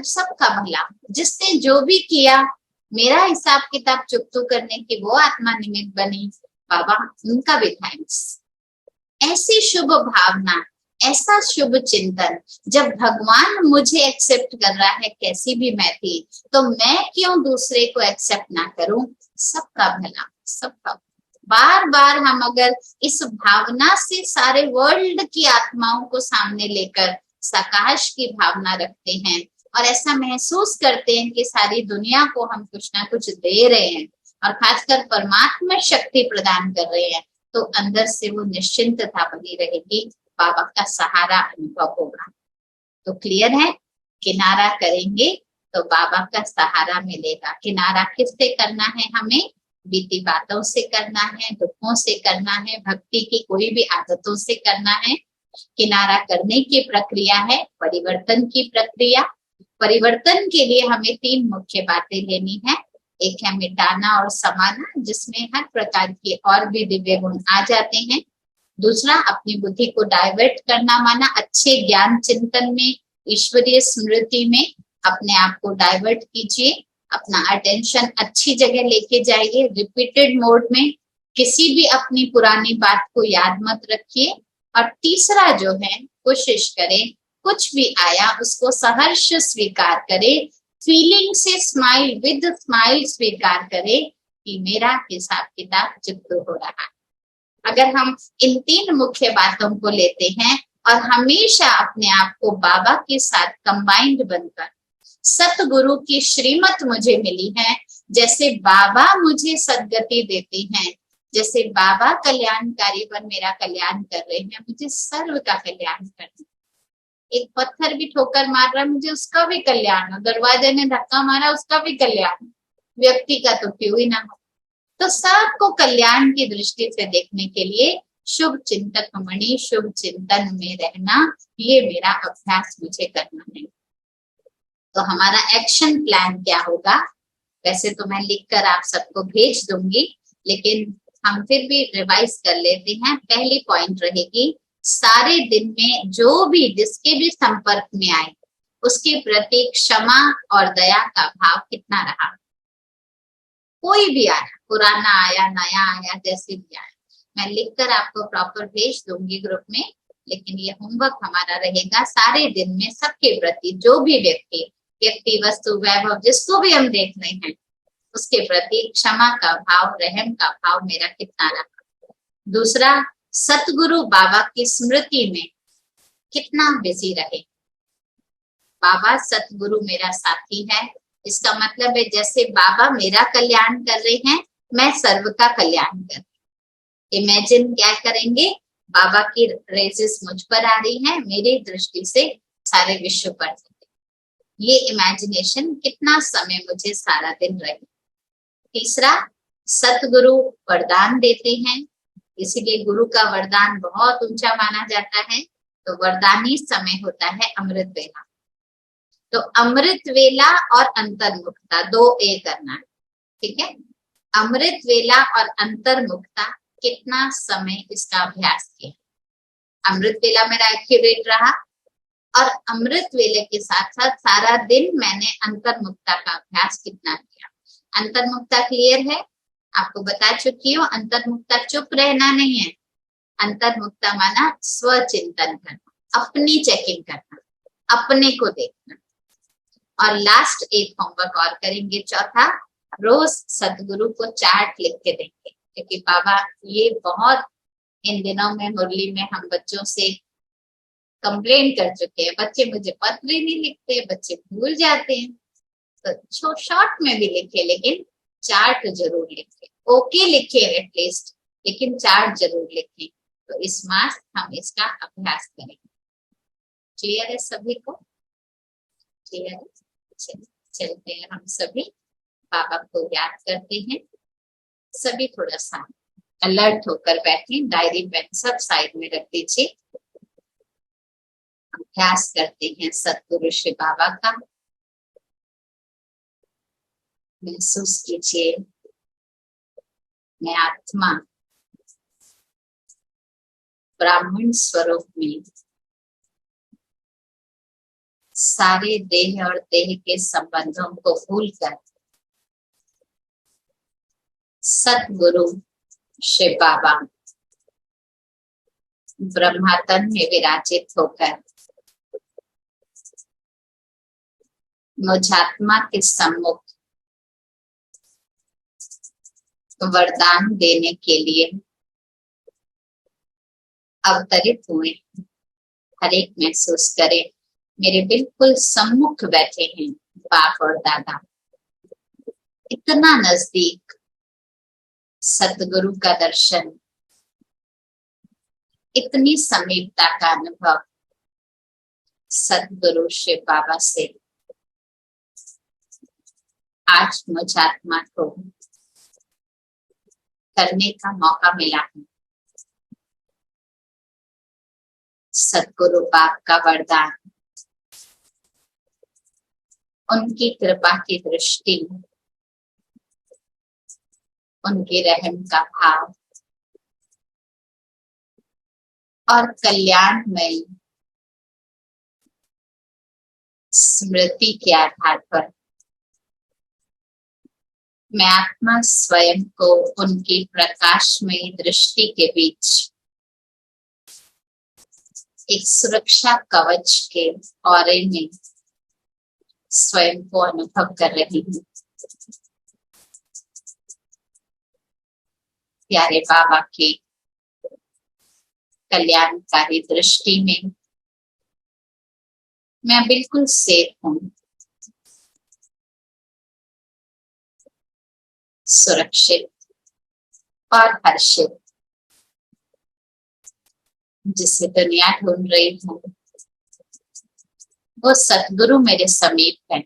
[SPEAKER 1] सबका भला, जिसने जो भी किया, मेरा हिसाब किताब चुकतू करने की वो आत्मा निमित्त बनी, बाबा उनका भी थैंक्स। ऐसी शुभ भावना, ऐसा शुभ चिंतन, जब भगवान मुझे एक्सेप्ट कर रहा है कैसी भी मैं थी, तो मैं क्यों दूसरे को एक्सेप्ट ना करूं? सबका भला, सबका। बार बार हम अगर इस भावना से सारे वर्ल्ड की आत्माओं को सामने लेकर सकाश की भावना रखते हैं और ऐसा महसूस करते हैं कि सारी दुनिया को हम कुछ ना कुछ दे रहे हैं और खासकर परमात्मा शक्ति प्रदान कर रहे हैं, तो अंदर से वो निश्चिंतता बनी रहेगी, बाबा का सहारा अनुभव होगा। तो क्लियर है, किनारा करेंगे तो बाबा का सहारा मिलेगा। किनारा किससे करना है? हमें बीती बातों से करना है, दुखों से करना है, भक्ति की कोई भी आदतों से करना है। किनारा करने की प्रक्रिया है परिवर्तन की प्रक्रिया। परिवर्तन के लिए हमें 3 मुख्य बातें लेनी है। एक है मिटाना और समाना, जिसमें हर प्रकार के और भी दिव्य गुण आ जाते हैं। दूसरा, अपनी बुद्धि को डाइवर्ट करना, माना अच्छे ज्ञान चिंतन में, ईश्वरीय स्मृति में अपने आप को डाइवर्ट कीजिए, अपना अटेंशन अच्छी जगह लेके जाइए, रिपीटेड मोड में। किसी भी अपनी पुरानी बात को याद मत रखिए। और तीसरा जो है, कोशिश करें कुछ भी आया उसको सहर्ष स्वीकार करें, फीलिंग से स्माइल, विद स्माइल स्वीकार करें कि मेरा हिसाब किताब चुकता हो रहा है। अगर हम इन 3 मुख्य बातों को लेते हैं और हमेशा अपने आप को बाबा के साथ कंबाइंड बनकर, सतगुरु की श्रीमत मुझे मिली है, जैसे बाबा मुझे सदगति देते हैं, जैसे बाबा कल्याणकारी बन मेरा कल्याण कर रहे हैं, मुझे सर्व का कल्याण करना। एक पत्थर भी ठोकर मार रहा है, मुझे उसका भी कल्याण हो, दरवाजे ने धक्का मारा उसका भी कल्याण, व्यक्ति का तो क्यों ही ना हो। तो सबको कल्याण की दृष्टि से देखने के लिए शुभ चिंतक मणि, शुभ चिंतन में रहना, ये मेरा अभ्यास मुझे करना है। तो हमारा एक्शन प्लान क्या होगा? वैसे तो मैं लिखकर आप सबको भेज दूंगी, लेकिन हम फिर भी रिवाइज कर लेते हैं। पहली पॉइंट रहेगी, सारे दिन में जो भी जिसके भी संपर्क में आए उसके प्रति क्षमा और दया का भाव कितना रहा। कोई भी आया, पुराना आया, नया आया, जैसे भी आया, मैं लिखकर आपको प्रॉपर भेज दूंगी ग्रुप में। लेकिन ये होमवर्क हमारा रहेगा, सारे दिन में सबके प्रति जो भी व्यक्ति वस्तु वैभव जिसको भी हम देख रहे हैं उसके प्रति क्षमा का भाव, रहम का भाव मेरा कितना रहा। दूसरा, सतगुरु बाबा की स्मृति में कितना बिजी रहे। बाबा सतगुरु मेरा साथी है, इसका मतलब है जैसे बाबा मेरा कल्याण कर रहे हैं, मैं सर्व का कल्याण कर रही। इमेजिन क्या करेंगे, बाबा की रेजेस मुझ पर आ रही है, मेरी दृष्टि से सारे विश्व पर। ये इमेजिनेशन कितना समय मुझे सारा दिन रहे। तीसरा, सतगुरु वरदान देते हैं, इसीलिए गुरु का वरदान बहुत ऊंचा माना जाता है। तो वरदानी समय होता है अमृत वेला। तो अमृत वेला और अंतर्मुखता 2 ए करना है, ठीक है। अमृत वेला और अंतर्मुखता कितना समय इसका अभ्यास किया। अमृत वेला मेरा एक्यूरेट रहा और अमृत वेले के साथ साथ सारा दिन मैंने अंतर्मुक्ता का अभ्यास कितना किया। अंतर्मुक्ता क्लियर है, आपको बता चुकी हूँ। अंतर्मुक्ता चुप रहना नहीं है, अंतर्मुक्ता माना स्वचिंतन करना, अपनी चेकिंग करना, अपने को देखना। और लास्ट एक होमवर्क और करेंगे, चौथा, रोज सदगुरु को चार्ट लिख के देंगे, क्योंकि बाबा ये बहुत इन दिनों में मुरली में हम बच्चों से कंप्लेन कर चुके हैं, बच्चे मुझे पत्र नहीं लिखते, बच्चे भूल जाते हैं। तो शॉर्ट में भी लिखे, लेकिन चार्ट जरूर लिखे। ओके लिखे एटलीस्ट, लेकिन चार्ट जरूर लिखें। तो इस मास हम इसका अभ्यास करेंगे। क्लियर है सभी को? क्लियर है? चलते हैं हम सभी बाबा को याद करते हैं। सभी थोड़ा सा अलर्ट होकर बैठे, डायरी पेन सब साइड में रख दीजिए। अभ्यास करते हैं सतगुरु श्री बाबा का। महसूस कीजिए मैं आत्मा ब्राह्मण स्वरूप में सारे देह और देह के संबंधों को भूलकर सतगुरु श्री बाबा ब्रह्मातन में विराजित होकर मुझात्मा के सम्मुख वरदान देने के लिए अवतरित हुए। हर एक महसूस करें मेरे बिल्कुल सम्मुख बैठे हैं बाप और दादा, इतना नजदीक सतगुरु का दर्शन, इतनी समीपता का अनुभव सतगुरु श्री बाबा से आज मुझ आत्मा को करने का मौका मिला है। सतगुरु बाप का वरदान, उनकी कृपा की दृष्टि, उनके रहम का भाव और कल्याणमय स्मृति के आधार पर मैं आत्मा स्वयं को उनकी प्रकाशमयी दृष्टि के बीच एक सुरक्षा कवच के औरे में स्वयं को अनुभव कर रही हूँ। प्यारे बाबा के कल्याणकारी दृष्टि में मैं बिल्कुल सेफ हूँ, सुरक्षित और हर्षित। जिसे दुनिया ढूंढ रही हूँ वो सतगुरु मेरे समीप है।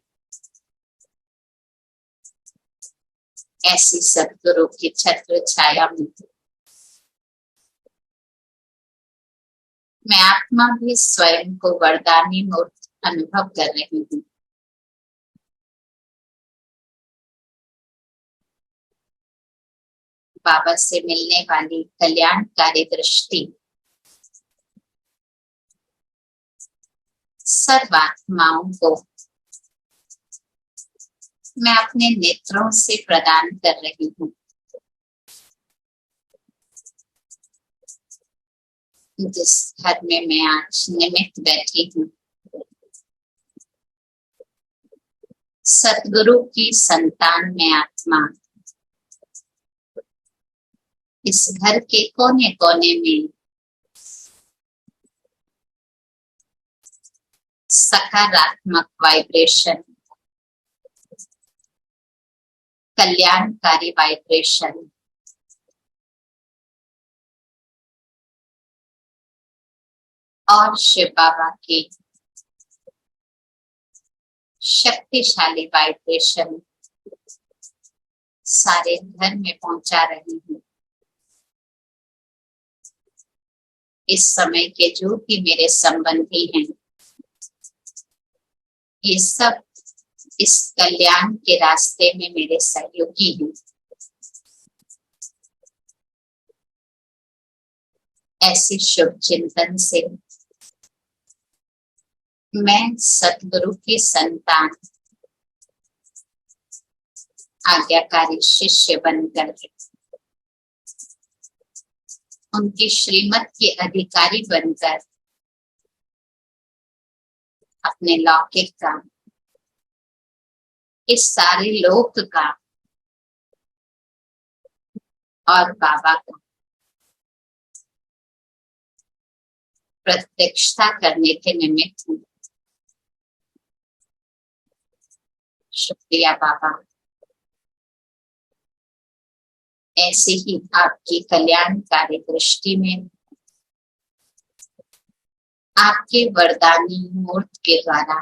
[SPEAKER 1] ऐसी सतगुरु की छत्र छाया में मैं आत्मा भी स्वयं को वरदानी मूर्त अनुभव कर रही हूँ। बाबा से मिलने वाली कल्याणकारी दृष्टि सर्व आत्माओं को मैं अपने नेत्रों से प्रदान कर रही हूँ। जिस घर में मैं आज निमित्त बैठी हूँ, सतगुरु की संतान में आत्मा इस घर के कोने कोने में सकारात्मक वाइब्रेशन, कल्याणकारी वाइब्रेशन और शिव बाबा की शक्तिशाली वाइब्रेशन सारे घर में पहुंचा रही हूँ। इस समय के जो भी मेरे संबंधी हैं, ये सब इस कल्याण के रास्ते में मेरे सहयोगी हैं। ऐसे शुभ चिंतन से मैं सतगुरु की संतान, आज्ञाकारी शिष्य बनकर उनकी श्रीमत के अधिकारी बनकर अपने लौकिक का, इस सारे लोक का और बाबा का प्रत्यक्षता करने के निमित्त हूँ। शुक्रिया बाबा। ऐसे ही आपकी कल्याणकारी दृष्टि में आपके वरदानी मूर्त के द्वारा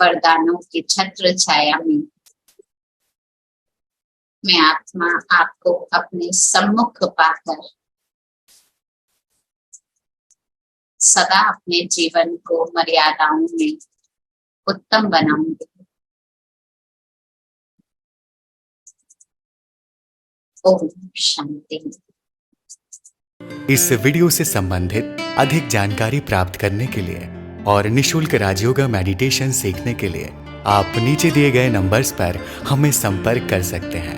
[SPEAKER 1] वरदानों की छत्र छाया में मैं आत्मा आपको अपने सम्मुख पाकर सदा अपने जीवन को मर्यादाओं में उत्तम बनाऊंगी। ओम शांति।
[SPEAKER 16] इस वीडियो से संबंधित अधिक जानकारी प्राप्त करने के लिए और निशुल्क राजयोगा मेडिटेशन सीखने के लिए आप नीचे दिए गए नंबर्स पर हमें संपर्क कर सकते हैं।